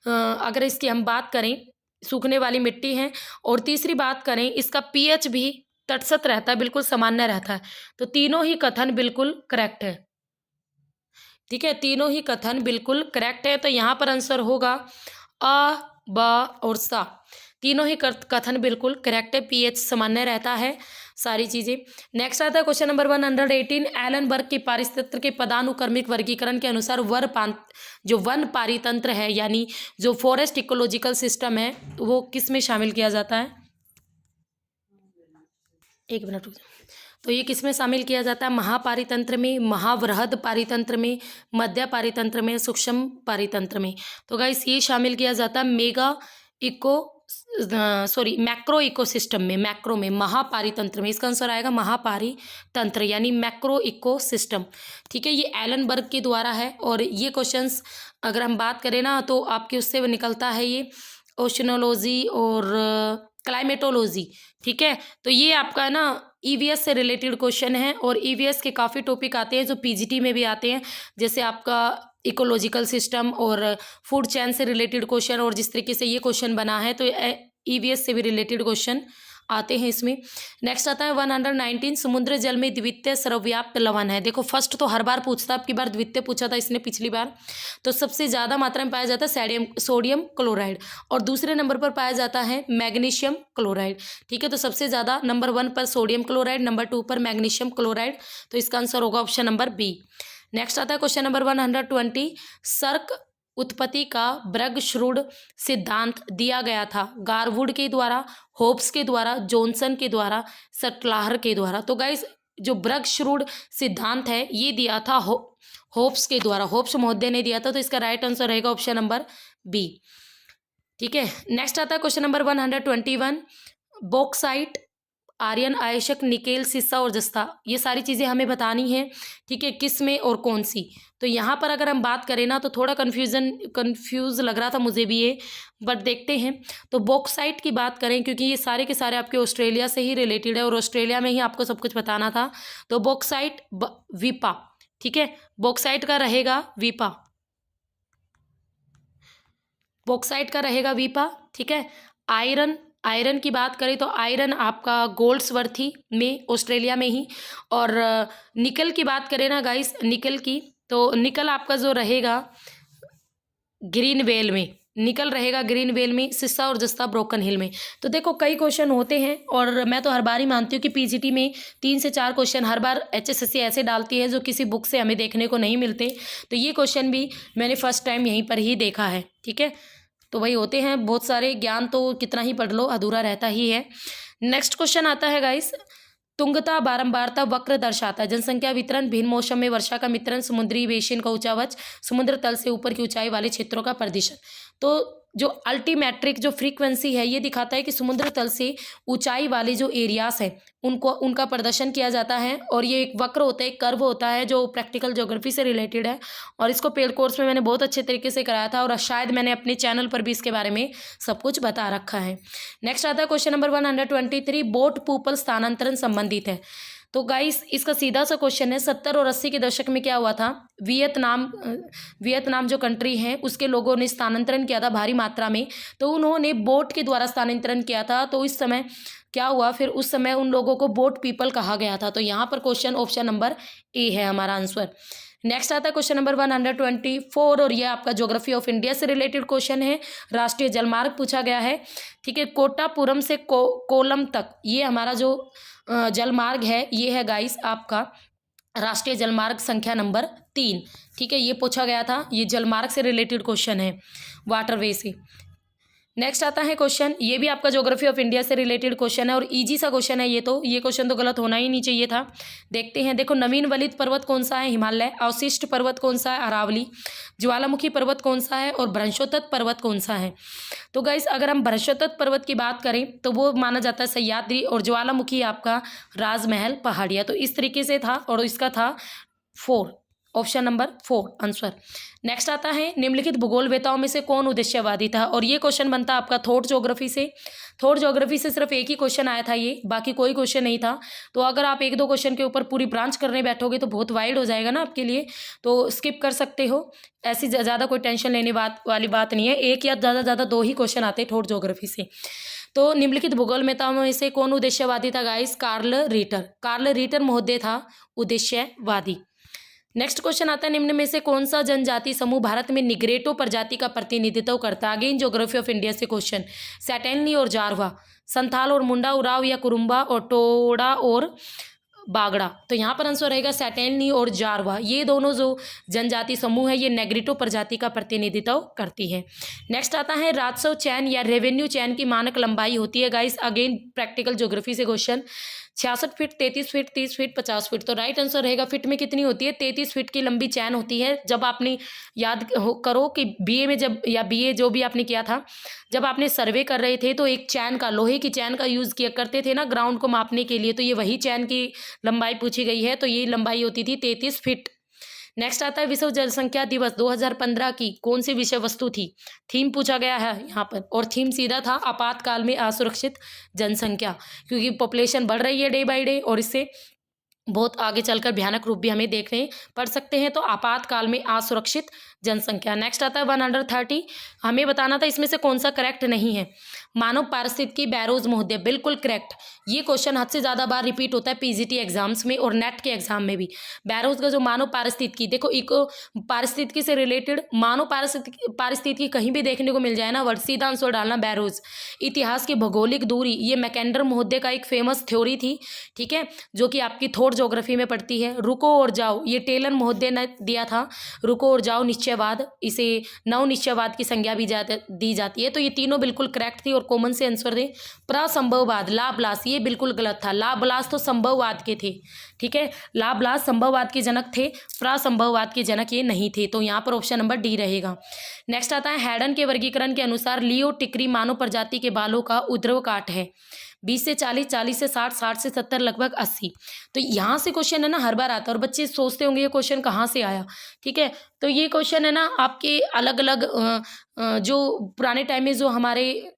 S1: अगर इसकी हम बात करें, सूखने वाली मिट्टी है। और तीसरी बात करें, इसका पीएच भी तटस्थ रहता है, बिल्कुल सामान्य रहता है। तो तीनों ही कथन बिल्कुल करेक्ट है। ठीक है, तीनों ही कथन बिल्कुल करेक्ट है। तो यहाँ पर आंसर होगा अ, ब और सा। तीनों ही कथन बिल्कुल करेक्ट है। पीएच सामान्य रहता है, सारी चीजें। नेक्स्ट आता है क्वेश्चन नंबर 118। एलन बर्ग के पारिस्थितिक के पदानुक्रमिक वर्गीकरण के अनुसार जो वन पारितंत्र है यानी जो फॉरेस्ट इकोलॉजिकल सिस्टम है, वो किस में शामिल किया जाता है? एक मिनट रुक जाओ। तो ये किस में शामिल किया जाता है? महापारितंत्र में, महावृहद पारितंत्र में, मध्य पारितंत्र में, सूक्ष्म पारितंत्र में। तो गाइस ये शामिल किया जाता है मैक्रो इकोसिस्टम में, मैक्रो में, महापारितंत्र में। इसका आंसर आएगा महापारितंत्र यानी मैक्रो इकोसिस्टम। ठीक है, ये एलन बर्ग के द्वारा है। और ये क्वेश्चंस अगर हम बात करें ना, तो आपके उससे निकलता है ये ओशनोलॉजी और क्लाइमेटोलॉजी। ठीक है, तो ये आपका ना ईवीएस से रिलेटेड क्वेश्चन है। और ईवीएस के काफ़ी टॉपिक आते हैं जो पीजीटी में भी आते हैं, जैसे आपका इकोलॉजिकल सिस्टम और फूड चेन से रिलेटेड क्वेश्चन। और जिस तरीके से ये क्वेश्चन बना है, तो ईवीएस से भी रिलेटेड क्वेश्चन आते हैं इसमें। नेक्स्ट आता है 119। समुद्र जल में द्वितीय सर्वव्याप्त लवण है। देखो फर्स्ट तो हर बार पूछता है, अब की बार द्वितीय पूछा था इसने पिछली बार। तो सबसे ज़्यादा मात्रा में पाया जाता है सोडियम क्लोराइड, और दूसरे नंबर पर पाया जाता है मैग्नीशियम क्लोराइड। ठीक है, तो सबसे ज़्यादा नंबर 1 पर सोडियम क्लोराइड, नंबर 2 पर मैग्नीशियम क्लोराइड। तो इसका आंसर होगा ऑप्शन नंबर बी। नेक्स्ट आता है क्वेश्चन नंबर 120। सर्क उत्पत्ति का ब्रग-श्रूड सिद्धांत दिया गया था गारवुड के द्वारा, होब्स के द्वारा, जॉनसन के द्वारा, सटलाहर के द्वारा। तो गाइस जो ब्रग-श्रूड सिद्धांत है ये दिया था होब्स के द्वारा, होब्स महोदय ने दिया था। तो इसका राइट आंसर रहेगा ऑप्शन नंबर बी। ठीक है, नेक्स्ट आता है क्वेश्चन नंबर 121। बॉक्साइट, आयरन, आयशक, निकेल, सिस्सा और जस्ता, ये सारी चीज़ें हमें बतानी है। ठीक है, किस में और कौन सी। तो यहाँ पर अगर हम बात करें ना, तो थोड़ा कंफ्यूज लग रहा था मुझे भी ये, बट देखते हैं। तो बॉक्साइट की बात करें, क्योंकि ये सारे के सारे आपके ऑस्ट्रेलिया से ही रिलेटेड है और ऑस्ट्रेलिया में ही आपको सब कुछ बताना था। तो बॉक्साइट वीपा। ठीक है, बॉक्साइट का रहेगा वीपा, बॉक्साइट का रहेगा वीपा। ठीक है, आयरन की बात करें तो आयरन आपका गोल्ड्सवर्थी में, ऑस्ट्रेलिया में ही। और निकल की बात करें ना गाइस, निकल की, तो निकल आपका जो रहेगा ग्रीनवेल में। निकल रहेगा ग्रीन वेल में, सिस्सा और जस्ता ब्रोकन हिल में। तो देखो कई क्वेश्चन होते हैं और मैं तो हर बार ही मानती हूँ कि पीजीटी में 3 से 4 क्वेश्चन हर बार एचएसएससी ऐसे डालती है जो किसी बुक से हमें देखने को नहीं मिलते। तो ये क्वेश्चन भी मैंने फर्स्ट टाइम यहीं पर ही देखा है, ठीक है। तो वही होते हैं बहुत सारे, ज्ञान तो कितना ही पढ़ लो अधूरा रहता ही है। नेक्स्ट क्वेश्चन आता है गाइस, तुंगता बारंबारता वक्र दर्शाता है जनसंख्या वितरण, भिन्न मौसम में वर्षा का मिश्रण, समुद्री बेसिन का ऊंचावच, समुद्र तल से ऊपर की ऊंचाई वाले क्षेत्रों का प्रतिशत। तो जो अल्टीमेट्रिक जो फ्रीक्वेंसी है ये दिखाता है कि समुद्र तल से ऊंचाई वाले जो एरियाज है उनको उनका प्रदर्शन किया जाता है। और ये एक वक्र होता है, एक कर्व होता है जो प्रैक्टिकल ज्योग्राफी से रिलेटेड है। और इसको पेड कोर्स में मैंने बहुत अच्छे तरीके से कराया था और शायद मैंने अपने चैनल पर भी इसके बारे में सब कुछ बता रखा है। नेक्स्ट आता है क्वेश्चन नंबर 123, बोट पीपल स्थानांतरण संबंधित है। तो गाइस इसका सीधा सा क्वेश्चन है, 70 और 80 के दशक में क्या हुआ था, वियतनाम जो कंट्री है उसके लोगों ने स्थानांतरण किया था भारी मात्रा में। तो उन्होंने बोट के द्वारा स्थानांतरण किया था। तो इस समय क्या हुआ, फिर उस समय उन लोगों को बोट पीपल कहा गया था। तो यहाँ पर क्वेश्चन ऑप्शन नंबर ए है हमारा आंसर। नेक्स्ट आता है क्वेश्चन नंबर 124 और यह आपका ज्योग्राफी ऑफ इंडिया से रिलेटेड क्वेश्चन है। राष्ट्रीय जलमार्ग पूछा गया है, ठीक है। कोटापुरम से कोलम तक ये हमारा जो जलमार्ग है ये है गाइस आपका राष्ट्रीय जलमार्ग संख्या नंबर 3, ठीक है। ये पूछा गया था, ये जलमार्ग से रिलेटेड क्वेश्चन है, वाटरवे से। नेक्स्ट आता है क्वेश्चन, ये भी आपका ज्योग्राफी ऑफ इंडिया से रिलेटेड क्वेश्चन है और इजी सा क्वेश्चन है ये क्वेश्चन तो गलत होना ही नहीं चाहिए था। देखते हैं, देखो नवीन वलित पर्वत कौन सा है, हिमालय। अवशिष्ट पर्वत कौन सा है, अरावली। ज्वालामुखी पर्वत कौन सा है और भ्रंशोत्तत पर्वत कौन सा है। तो गाइस अगर हम भ्रंशोत्तत पर्वत की बात करें तो वो माना जाता है सह्याद्री और ज्वालामुखी आपका राजमहल पहाड़िया। तो इस तरीके से था और इसका था 4, ऑप्शन नंबर 4 आंसर। नेक्स्ट आता है, निम्नलिखित भूगोलवेताओं में से कौन उद्देश्यवादी था। और ये क्वेश्चन बनता आपका थॉट ज्योग्राफी से। थॉट ज्योग्राफी से सिर्फ एक ही क्वेश्चन आया था ये, बाकी कोई क्वेश्चन नहीं था। तो अगर आप 1-2 क्वेश्चन के ऊपर पूरी ब्रांच करने बैठोगे तो बहुत वाइड हो जाएगा ना आपके लिए, तो स्किप कर सकते हो। ऐसी ज़्यादा कोई टेंशन लेने वाली बात नहीं है, एक या ज़्यादा 2 ही क्वेश्चन आते हैं थॉट ज्योग्राफी से। तो निम्नलिखित भूगोलवेताओं में से कौन उद्देश्यवादी था गाइस, कार्ल रीटर महोदय था उद्देश्यवादी। नेक्स्ट क्वेश्चन आता है, निम्न में से कौन सा जनजाति समूह भारत में निग्रेटो प्रजाति का प्रतिनिधित्व करता है। अगेन ज्योग्राफी ऑफ इंडिया से क्वेश्चन, सैटेनली और जारवा, संथाल और मुंडा, उराव या कुरुम्बा, और टोडा और बागड़ा। तो यहाँ पर आंसर रहेगा सैटेनली और जारवा। ये दोनों जो जनजाति समूह है ये नेग्रिटो प्रजाति का प्रतिनिधित्व करती है। नेक्स्ट आता है, राजस्व चैन या रेवेन्यू चैन की मानक लंबाई होती है गाइस। अगेन प्रैक्टिकल ज्योग्राफी से question, 66 feet, 33 feet, 30 feet, 50 feet. तो राइट आंसर रहेगा फीट में कितनी होती है, 33 फीट की लंबी चैन होती है। जब आपने याद करो कि बीए में जब, या बीए जो भी आपने किया था, जब आपने सर्वे कर रहे थे तो एक चैन का, लोहे की चैन का यूज़ किया करते थे ना ग्राउंड को मापने के लिए। तो ये वही चैन की लंबाई पूछी गई है। तो ये लंबाई होती थी 33 फीट। नेक्स्ट आता है, विश्व जनसंख्या दिवस 2015 की कौन सी विषय वस्तु थी। थीम पूछा गया है यहाँ पर और थीम सीधा था आपातकाल में असुरक्षित जनसंख्या, क्योंकि पॉपुलेशन बढ़ रही है डे बाय डे और इससे बहुत आगे चलकर भयानक रूप भी हमें देखने पड़ सकते हैं। तो आपातकाल में असुरक्षित जनसंख्या। नेक्स्ट आता है 130, हमें बताना था इसमें से कौन सा करेक्ट नहीं है। मानव पारिस्थितिकी बैरोज महोदय, बिल्कुल करेक्ट। ये क्वेश्चन हद से ज़्यादा बार रिपीट होता है पीजीटी एग्जाम्स में और नेट के एग्जाम में भी। बैरोज का जो मानव पारिस्थितिकी, देखो इको पारिस्थितिकी से रिलेटेड मानव पारिस्थितिकी कहीं भी देखने को मिल जाए ना वर्ड, सीधा आंसर डालना बैरोज। इतिहास की भौगोलिक दूरी, ये मैकेंडर महोदय का एक फेमस थ्योरी थी, ठीक है, जो कि आपकी थॉट ज्योग्राफी में पड़ती है। रुको और जाओ, ये टेलर महोदय ने दिया था। रुको और जाओ निश्चयवाद, इसे नव निश्चयवाद की संज्ञा भी दी जाती है। तो ये तीनों बिल्कुल करेक्ट थी और कॉमन से आंसर दें। प्रसंभववाद, लाब्लास, ये बिल्कुल गलत था। लाब्लास तो संभववाद के थे, ठीक है, लाब्लास संभववाद के जनक थे, प्रसंभववाद के जनक ये नहीं थे। तो यहाँ पर ऑप्शन नंबर डी रहेगा। नेक्स्ट आता है, हैडन के वर्गीकरण के अनुसार लियो टिकरी मानव प्रजाति के बालों का उद्रव काट है 20 से 40, 40 से 60, 60 से 70, लगभग 80। तो यहाँ से क्वेश्चन है ना हर बार आता है और बच्चे सोचते होंगे ये क्वेश्चन कहाँ से आया, ठीक है। तो ये क्वेश्चन है ना आपके अलग अलग जो पुराने टाइम में जो हमारे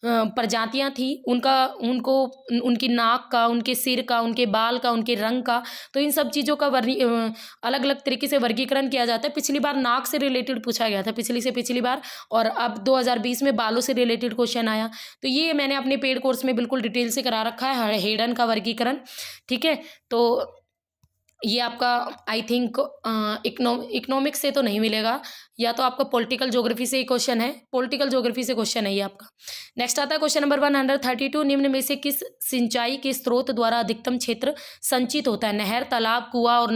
S1: प्रजातियां थी उनको उनकी नाक का, उनके सिर का, उनके बाल का, उनके रंग का, तो इन सब चीज़ों का अलग अलग तरीके से वर्गीकरण किया जाता है। पिछली बार नाक से रिलेटेड पूछा गया था, पिछली बार, और अब 2020 में बालों से रिलेटेड क्वेश्चन आया। तो ये मैंने अपने पेड कोर्स में बिल्कुल डिटेल से करा रखा है हैडन का वर्गीकरण, ठीक है। तो ये आपका आई थिंक इकोनॉमिक्स से तो नहीं मिलेगा, या तो आपका पॉलिटिकल ज्योग्राफी से क्वेश्चन है, पॉलिटिकल ज्योग्राफी से क्वेश्चन है ये आपका। नेक्स्ट आता है क्वेश्चन नंबर 132, निम्न में से किस सिंचाई के स्रोत द्वारा अधिकतम क्षेत्र संचित होता है? नहर, तालाब, कुआं और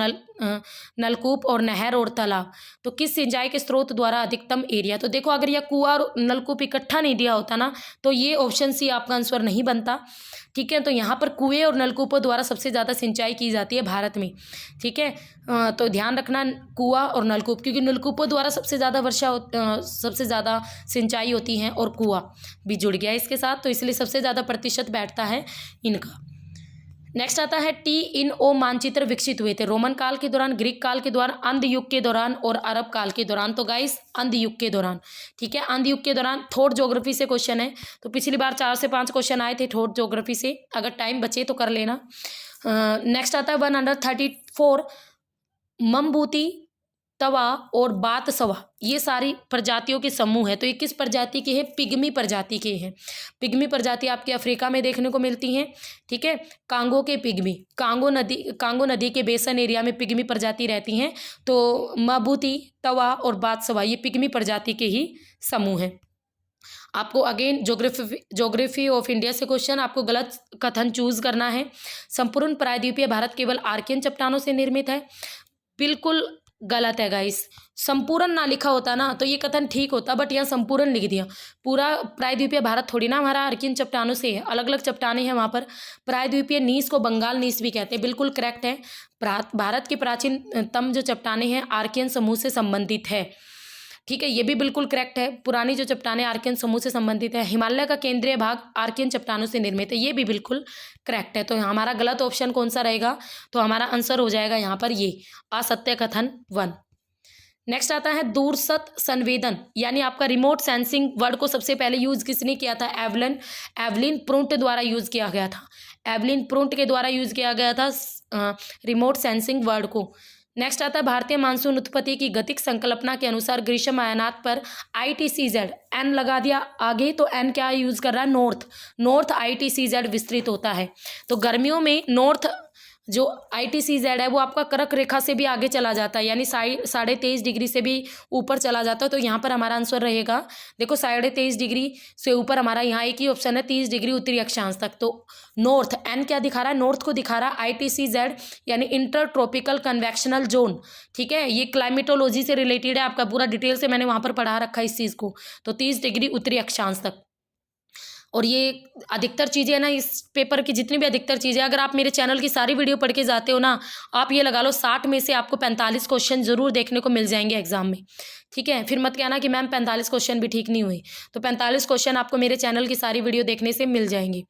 S1: नलकूप और नहर और तालाब। तो किस सिंचाई के स्रोत द्वारा अधिकतम एरिया? तो देखो अगर यह कुआं और नलकूप इकट्ठा नहीं दिया होता ना तो ये ऑप्शन सी आपका आंसर नहीं बनता। ठीक है, तो यहाँ पर कुएं और नलकूपों द्वारा सबसे ज़्यादा सिंचाई की जाती है भारत में। ठीक है, तो ध्यान रखना कुआं और नलकूप, क्योंकि नलकूपों द्वारा सबसे ज़्यादा सबसे ज़्यादा सिंचाई होती है और कुआं भी जुड़ गया इसके साथ, तो इसलिए सबसे ज़्यादा प्रतिशत बैठता है इनका। नेक्स्ट आता है TINO मानचित्र विकसित हुए थे? रोमन काल के दौरान, ग्रीक काल के दौरान, अंध युग के दौरान और अरब काल के दौरान। तो गाइस अंध युग के दौरान। ठीक है, अंध युग के दौरान। थॉट ज्योग्राफी से क्वेश्चन है, तो पिछली बार 4 से 5 क्वेश्चन आए थे थॉट ज्योग्राफी से, अगर टाइम बचे तो कर लेना। नेक्स्ट आता है 134, ममबूती, तवा और बातसवा, ये सारी प्रजातियों के समूह है। तो ये किस प्रजाति के हैं? पिग्मी प्रजाति के हैं। पिग्मी प्रजाति आपके अफ्रीका में देखने को मिलती हैं। ठीक है, कांगो के पिग्मी, कांगो नदी के बेसन एरिया में पिग्मी प्रजाति रहती हैं। तो मबूती, तवा और बातसवा ये पिग्मी प्रजाति के ही समूह हैं। आपको अगेन ज्योग्राफी ऑफ इंडिया से क्वेश्चन, आपको गलत कथन चूज करना है। संपूर्ण प्रायद्वीपीय भारत केवल आर्कियन चट्टानों से निर्मित है। बिल्कुल गलत है गाइस, संपूर्ण ना लिखा होता ना तो ये कथन ठीक होता, बट यहाँ संपूर्ण लिख दिया। पूरा प्रायद्वीपीय भारत थोड़ी ना हमारा आर्कियन चट्टानों से है, अलग अलग चट्टानें हैं वहाँ पर। प्रायद्वीपीय नीस को बंगाल नीस भी कहते हैं, बिल्कुल करेक्ट है। भारत की प्राचीनतम जो चट्टानें हैं आर्कियन समूह से संबंधित है। ठीक है, ये भी बिल्कुल करेक्ट है। पुरानी जो चट्टानें आर्कियन समूह से संबंधित है। हिमालय का केंद्रीय भाग आर्कियन चट्टानों से निर्मित है, ये भी बिल्कुल करेक्ट है। तो हमारा गलत ऑप्शन कौन सा रहेगा? तो हमारा आंसर हो जाएगा यहाँ पर ये असत्य कथन 1। नेक्स्ट आता है दूरस्थ संवेदन, यानी आपका रिमोट सेंसिंग वर्ड को सबसे पहले यूज किसने किया था? एवलिन प्रुंट द्वारा यूज किया गया था। एवलिन प्रुंट के द्वारा यूज किया गया था रिमोट सेंसिंग वर्ड को। नेक्स्ट आता है भारतीय मानसून उत्पत्ति की गतिक संकल्पना के अनुसार ग्रीष्म आयनात पर ITCZ एन लगा दिया आगे, तो एन क्या यूज कर रहा है? नॉर्थ ITCZ विस्तृत होता है। तो गर्मियों में नॉर्थ जो ITCZ है वो आपका कर्क रेखा से भी आगे चला जाता है, यानी 23.5 डिग्री से भी ऊपर चला जाता है। तो यहाँ पर हमारा आंसर रहेगा, देखो 23.5 डिग्री से ऊपर हमारा यहाँ एक ही ऑप्शन है 30 डिग्री उत्तरी अक्षांश तक। तो नॉर्थ एन क्या दिखा रहा है? नॉर्थ को दिखा रहा है। ITCZ यानी इंटर ट्रॉपिकल कन्वेक्शनल जोन। ठीक है, ये क्लाइमेटोलॉजी से रिलेटेड है, आपका पूरा डिटेल से मैंने वहाँ पर पढ़ा रखा है इस चीज़ को। तो 30 डिग्री उत्तरी अक्षांश तक। और ये अधिकतर चीज़ें है ना, इस पेपर की जितनी भी अधिकतर चीज़ें, अगर आप मेरे चैनल की सारी वीडियो पढ़ के जाते हो ना, आप ये लगा लो 60 में से आपको 45 क्वेश्चन जरूर देखने को मिल जाएंगे एग्जाम में। ठीक है, फिर मत कहना कि मैम 45 क्वेश्चन भी ठीक नहीं हुए। तो 45 क्वेश्चन आपको मेरे चैनल की सारी वीडियो देखने से मिल जाएंगे।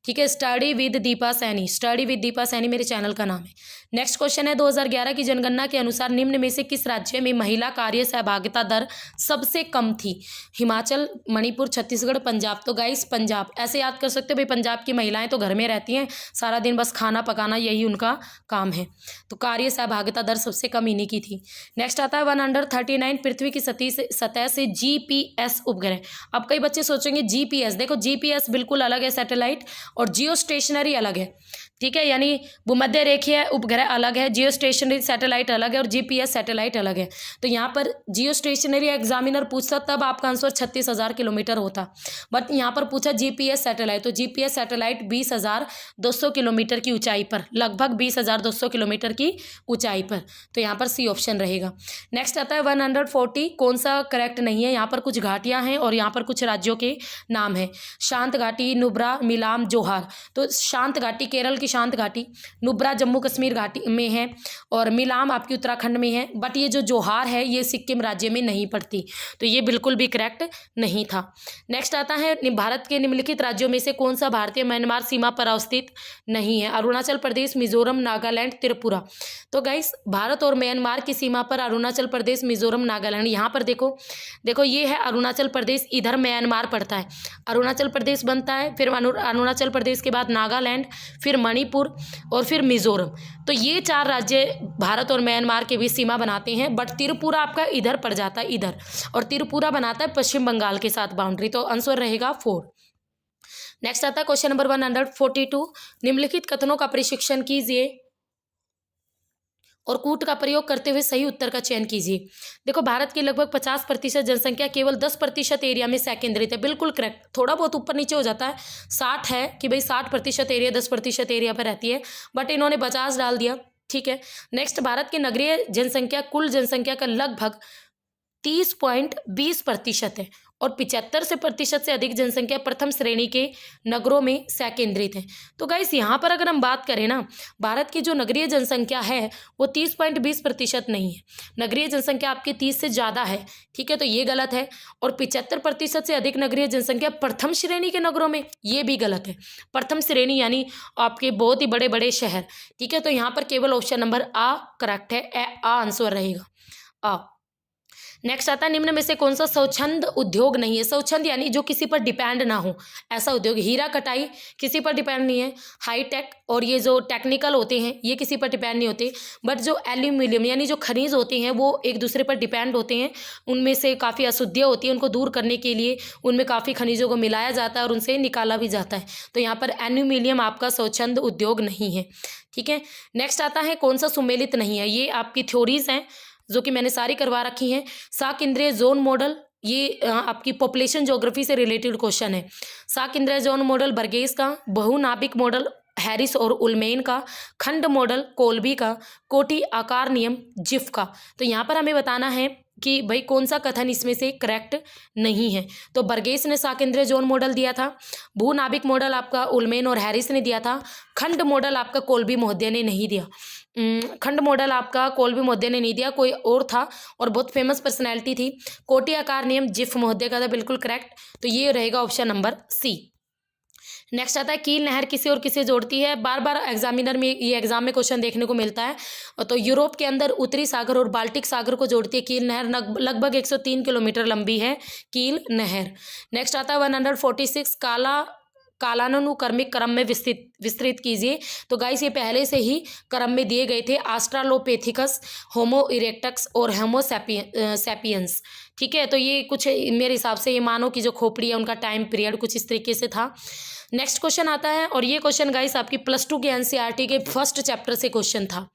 S1: ठीक है, study with Deepa Saini, study with Deepa Saini मेरे चैनल का नाम है। नेक्स्ट क्वेश्चन है 2011 की जनगणना के अनुसार निम्न में से किस राज्य में महिला कार्य सहभागिता दर सबसे कम थी? हिमाचल, मणिपुर, छत्तीसगढ़, पंजाब। तो गाइस पंजाब, ऐसे याद कर सकते हो भाई, पंजाब की महिलाएं तो घर में रहती हैं, सारा दिन बस खाना पकाना यही उनका काम है। तो कार्य सहभागिता दर सबसे कम इन्हीं की थी। नेक्स्ट आता है 139, पृथ्वी की सतह से GPS उपग्रह। अब कई बच्चे सोचेंगे GPS, देखो GPS बिल्कुल अलग है सैटेलाइट, और जियो स्टेशनरी अलग है। ठीक है, यानी भूमध्य रेखीय उपग्रह अलग है, जियो स्टेशनरी सैटेलाइट अलग है, और GPS सैटेलाइट अलग है। तो यहाँ पर जियो स्टेशनरी एग्जामिनर पूछता तब आपका आंसर 36,000 किलोमीटर होता, बट यहाँ पर पूछा GPS सैटेलाइट, तो GPS सैटेलाइट 20,200 किलोमीटर की ऊंचाई पर, लगभग 20,200 किलोमीटर की ऊंचाई पर। तो यहाँ पर सी ऑप्शन रहेगा। नेक्स्ट आता है 140, कौन सा करेक्ट नहीं है? यहाँ पर कुछ घाटियाँ हैं और यहाँ पर कुछ राज्यों के नाम है। शांत घाटी, नुब्रा, मिलाम, जोहार। तो शांत घाटी केरल की शांत घाटी, नुब्रा जम्मू कश्मीर घाटी में है, और मिलाम आपकी उत्तराखंड में है। बट ये जो जोहार है ये सिक्किम राज्य में नहीं पड़ती, तो ये बिल्कुल भी करेक्ट नहीं था। नेक्स्ट आता है भारत के निम्नलिखित राज्यों में से कौन सा भारतीय म्यांमार सीमा पर अवस्थित नहीं है? अरुणाचल प्रदेश, मिजोरम, नागालैंड, त्रिपुरा। तो गाइस भारत और म्यांमार की सीमा पर अरुणाचल प्रदेश, मिजोरम, नागालैंड। यहाँ पर देखो ये है अरुणाचल प्रदेश, इधर म्यांमार पड़ता है। अरुणाचल प्रदेश बनता है, फिर अरुणाचल प्रदेश के बाद नागालैंड, फिर मणिपुर और फिर मिजोरम। तो ये 4 राज्य भारत और म्यांमार के बीच सीमा बनाते हैं, बट त्रिपुरा आपका इधर पड़ जाता है, इधर, और त्रिपुरा बनाता है पश्चिम बंगाल के साथ बाउंड्री। तो आंसर रहेगा 4। नेक्स्ट आता है क्वेश्चन नंबर 142, निम्नलिखित कथनों का प्रशिक्षण कीजिए। और कूट का प्रयोग करते हुए सही उत्तर का चयन कीजिए। देखो, भारत की लगभग 50% जनसंख्या केवल 10% एरिया में केंद्रित है। बिल्कुल करेक्ट, थोड़ा बहुत ऊपर नीचे हो जाता है। 60 है कि भाई 60% एरिया 10% एरिया पर रहती है, बट इन्होंने 50 डाल दिया। ठीक है। नेक्स्ट, भारत की नगरीय जनसंख्या कुल जनसंख्या का लगभग 30.20% है और 75% से अधिक जनसंख्या प्रथम श्रेणी के नगरों में केंद्रित है। तो गाइस, यहाँ पर अगर हम बात करें ना, भारत की जो नगरीय जनसंख्या है वो 30.20% नहीं है। नगरीय जनसंख्या आपकी 30 से ज़्यादा है। ठीक है, तो ये गलत है। और 75% से अधिक नगरीय जनसंख्या प्रथम श्रेणी के नगरों में, ये भी गलत है। प्रथम श्रेणी यानी आपके बहुत ही बड़े बड़े शहर। ठीक है, तो यहाँ पर केवल ऑप्शन नंबर आ करेक्ट है। आ आंसर रहेगा, आ। नेक्स्ट आता है, निम्न में से कौन सा स्वच्छंद उद्योग नहीं है? स्वच्छंद यानी जो किसी पर डिपेंड ना हो, ऐसा उद्योग। हीरा कटाई किसी पर डिपेंड नहीं है। हाईटेक और ये जो टेक्निकल होते हैं ये किसी पर डिपेंड नहीं होते, बट जो एल्यूमिनियम यानी जो खनिज होते हैं वो एक दूसरे पर डिपेंड होते हैं। उनमें से काफ़ी अशुद्धियाँ होती हैं, उनको दूर करने के लिए उनमें काफ़ी खनिजों को मिलाया जाता है और उनसे निकाला भी जाता है। तो यहाँ पर एल्यूमिनियम आपका स्वच्छंद उद्योग नहीं है। ठीक है। नेक्स्ट आता है, कौन सा सुमेलित नहीं है? ये आपकी थ्योरीज हैं जो कि मैंने सारी करवा रखी हैं। साख इंद्रिय जोन मॉडल, ये आपकी पॉपुलेशन ज्योग्राफी से रिलेटेड क्वेश्चन है। साख इंद्रिय जोन मॉडल बर्गेस का, बहुनाभिक मॉडल हैरिस और उलमेन का, खंड मॉडल कोल्बी का, कोटी आकार नियम जिफ का। तो यहाँ पर हमें बताना है कि भाई कौन सा कथन इसमें से करेक्ट नहीं है। तो बर्गेस ने साकेंद्रीय जोन मॉडल दिया था, भूनाभिक मॉडल आपका उलमेन और हैरिस ने दिया था, खंड मॉडल आपका कोल्बी महोदय ने नहीं दिया। खंड मॉडल आपका कोल्बी महोदय ने नहीं दिया, कोई और था और बहुत फेमस पर्सनैलिटी थी। कोटी आकार नियम जिफ महोदय का था, बिल्कुल करेक्ट। तो ये रहेगा ऑप्शन नंबर सी। नेक्स्ट आता है, कील नहर किसे और किसे जोड़ती है? बार बार एग्जामिनर में ये एग्जाम में क्वेश्चन देखने को मिलता है। तो यूरोप के अंदर उत्तरी सागर और बाल्टिक सागर को जोड़ती है कील नहर। लगभग 103 किलोमीटर लंबी है कील नहर। नेक्स्ट आता है 146, कालानुक्रमिक क्रम में विस्तृत कीजिए। तो गाइस ये पहले से ही क्रम में दिए गए थे, आस्ट्रालोपेथिकस, होमो इरेक्टस और होमो सैपियंस। ठीक है, तो ये कुछ मेरे हिसाब से ये मानो कि जो खोपड़ी है उनका टाइम पीरियड कुछ इस तरीके से था। नेक्स्ट क्वेश्चन आता है, और ये क्वेश्चन गाइस आपकी +2 के एनसीईआरटी के फर्स्ट चैप्टर से क्वेश्चन था।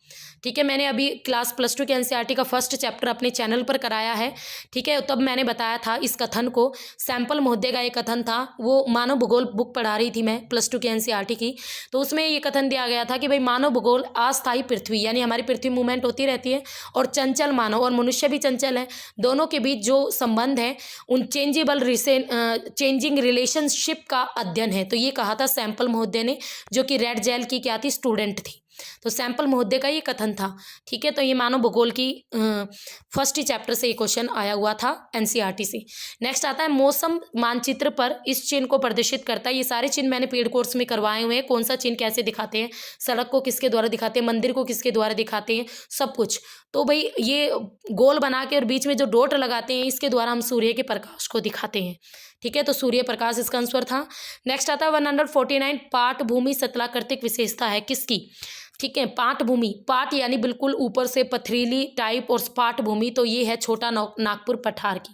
S1: ठीक है, मैंने अभी क्लास +2 के एनसीईआरटी का फर्स्ट चैप्टर अपने चैनल पर कराया है। ठीक है, तब मैंने बताया था इस कथन को, सैंपल महोदय का ये कथन था। वो मानव भूगोल बुक पढ़ा रही थी मैं +2 के एनसीईआरटी की, तो उसमें ये कथन दिया गया था कि भाई मानव भूगोल अस्थायी पृथ्वी, यानी हमारी पृथ्वी मूवमेंट होती रहती है, और चंचल मानव और मनुष्य भी चंचल है, दोनों के बीच जो संबंध है उन चेंजिंग रिलेशनशिप का अध्ययन है। तो ये कहा था सैंपल महोदय ने, जो कि रेड जेल की क्या थी, स्टूडेंट थी। तो सैंपल महोदय का ये कथन था। ठीक है, तो ये मानव भूगोल की फर्स्ट ही चैप्टर से ये क्वेश्चन आया हुआ था एनसीईआरटी से। नेक्स्ट आता है, मौसम मानचित्र पर इस चिन्ह को प्रदर्शित करता है। ये सारे चिन्ह मैंने पेड कोर्स में करवाए हुए हैं, कौन सा चिन्ह कैसे दिखाते हैं, सड़क को किसके द्वारा दिखाते हैं, मंदिर को किसके द्वारा दिखाते हैं, सब कुछ। तो भाई ये गोल बना के और बीच में जो डॉट लगाते हैं, इसके द्वारा हम सूर्य के प्रकाश को दिखाते हैं। ठीक है, तो सूर्य प्रकाश इसका आंसर था। नेक्स्ट आता है 149, पाट भूमि सतलाकृतिक विशेषता है किसकी? ठीक है, पाट भूमि, पाट यानी बिल्कुल ऊपर से पथरीली टाइप, और स्पाट भूमि तो ये है छोटा नागपुर पठार की।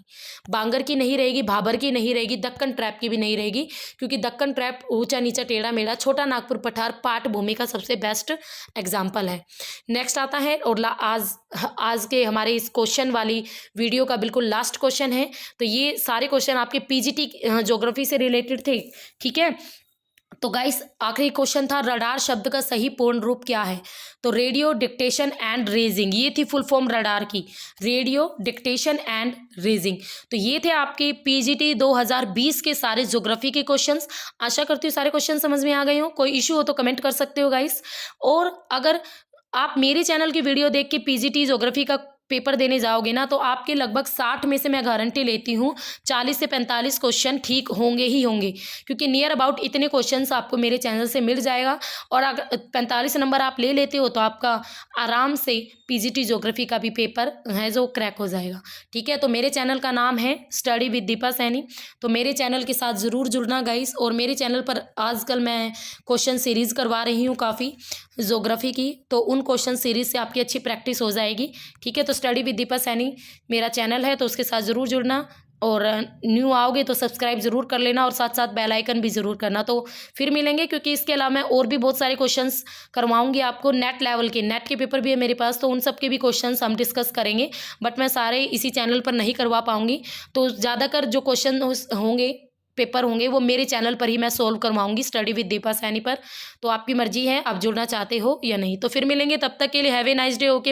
S1: बांगर की नहीं रहेगी, भाबर की नहीं रहेगी, दक्कन ट्रैप की भी नहीं रहेगी, क्योंकि दक्कन ट्रैप ऊंचा नीचा टेढ़ा मेढ़ा, छोटा नागपुर पठार पाट भूमि का सबसे बेस्ट एग्जाम्पल है। नेक्स्ट आता है, और आज के हमारे इस क्वेश्चन वाली वीडियो का बिल्कुल लास्ट क्वेश्चन है। तो ये सारे क्वेश्चन आपके पीजीटी ज्योग्राफी से रिलेटेड थे। ठीक है, तो गाइस आखिरी क्वेश्चन था, रडार शब्द का सही पूर्ण रूप क्या है? तो रेडियो डिक्टेशन एंड रेजिंग, ये थी फुल फॉर्म रडार की, रेडियो डिक्टेशन एंड रेजिंग। तो ये थे आपके पीजीटी 2020 के सारे ज्योग्राफी के क्वेश्चंस। आशा करती हूँ सारे क्वेश्चन समझ में आ गए हो। कोई इशू हो तो कमेंट कर सकते हो गाइस। और अगर आप मेरे चैनल की वीडियो देख के पीजीटी ज्योग्राफी का पेपर देने जाओगे ना, तो आपके लगभग 60 में से मैं गारंटी लेती हूँ 40 से 45 क्वेश्चन ठीक होंगे ही होंगे, क्योंकि नियर अबाउट इतने क्वेश्चंस आपको मेरे चैनल से मिल जाएगा। और अगर 45 नंबर आप ले लेते हो तो आपका आराम से पीजीटी ज्योग्राफी का भी पेपर है जो क्रैक हो जाएगा। ठीक है, तो मेरे चैनल का नाम है स्टडी विद दीपा सैनी, तो मेरे चैनल के साथ ज़रूर जुड़ना गाइस। और मेरे चैनल पर आजकल मैं क्वेश्चन सीरीज़ करवा रही हूँ काफ़ी ज्योग्राफी की, तो उन क्वेश्चन सीरीज़ से आपकी अच्छी प्रैक्टिस हो जाएगी। ठीक है, तो स्टडी विद दीपा सैनी मेरा चैनल है, तो उसके साथ ज़रूर जुड़ना। और न्यू आओगे तो सब्सक्राइब ज़रूर कर लेना और साथ साथ बेल आइकन भी ज़रूर करना। तो फिर मिलेंगे, क्योंकि इसके अलावा मैं और भी बहुत सारे क्वेश्चंस करवाऊंगी आपको। नेट लेवल के, नेट के पेपर भी है मेरे पास, तो उन सब के भी क्वेश्चंस हम डिस्कस करेंगे, बट मैं सारे इसी चैनल पर नहीं करवा पाऊंगी। तो ज़्यादातर जो क्वेश्चन होंगे, पेपर होंगे, वो मेरे चैनल पर ही मैं सोल्व करवाऊंगी, स्टडी विद दीपा सैनी पर। तो आपकी मर्जी है, आप जुड़ना चाहते हो या नहीं। तो फिर मिलेंगे, तब तक के लिए have a nice day. Okay.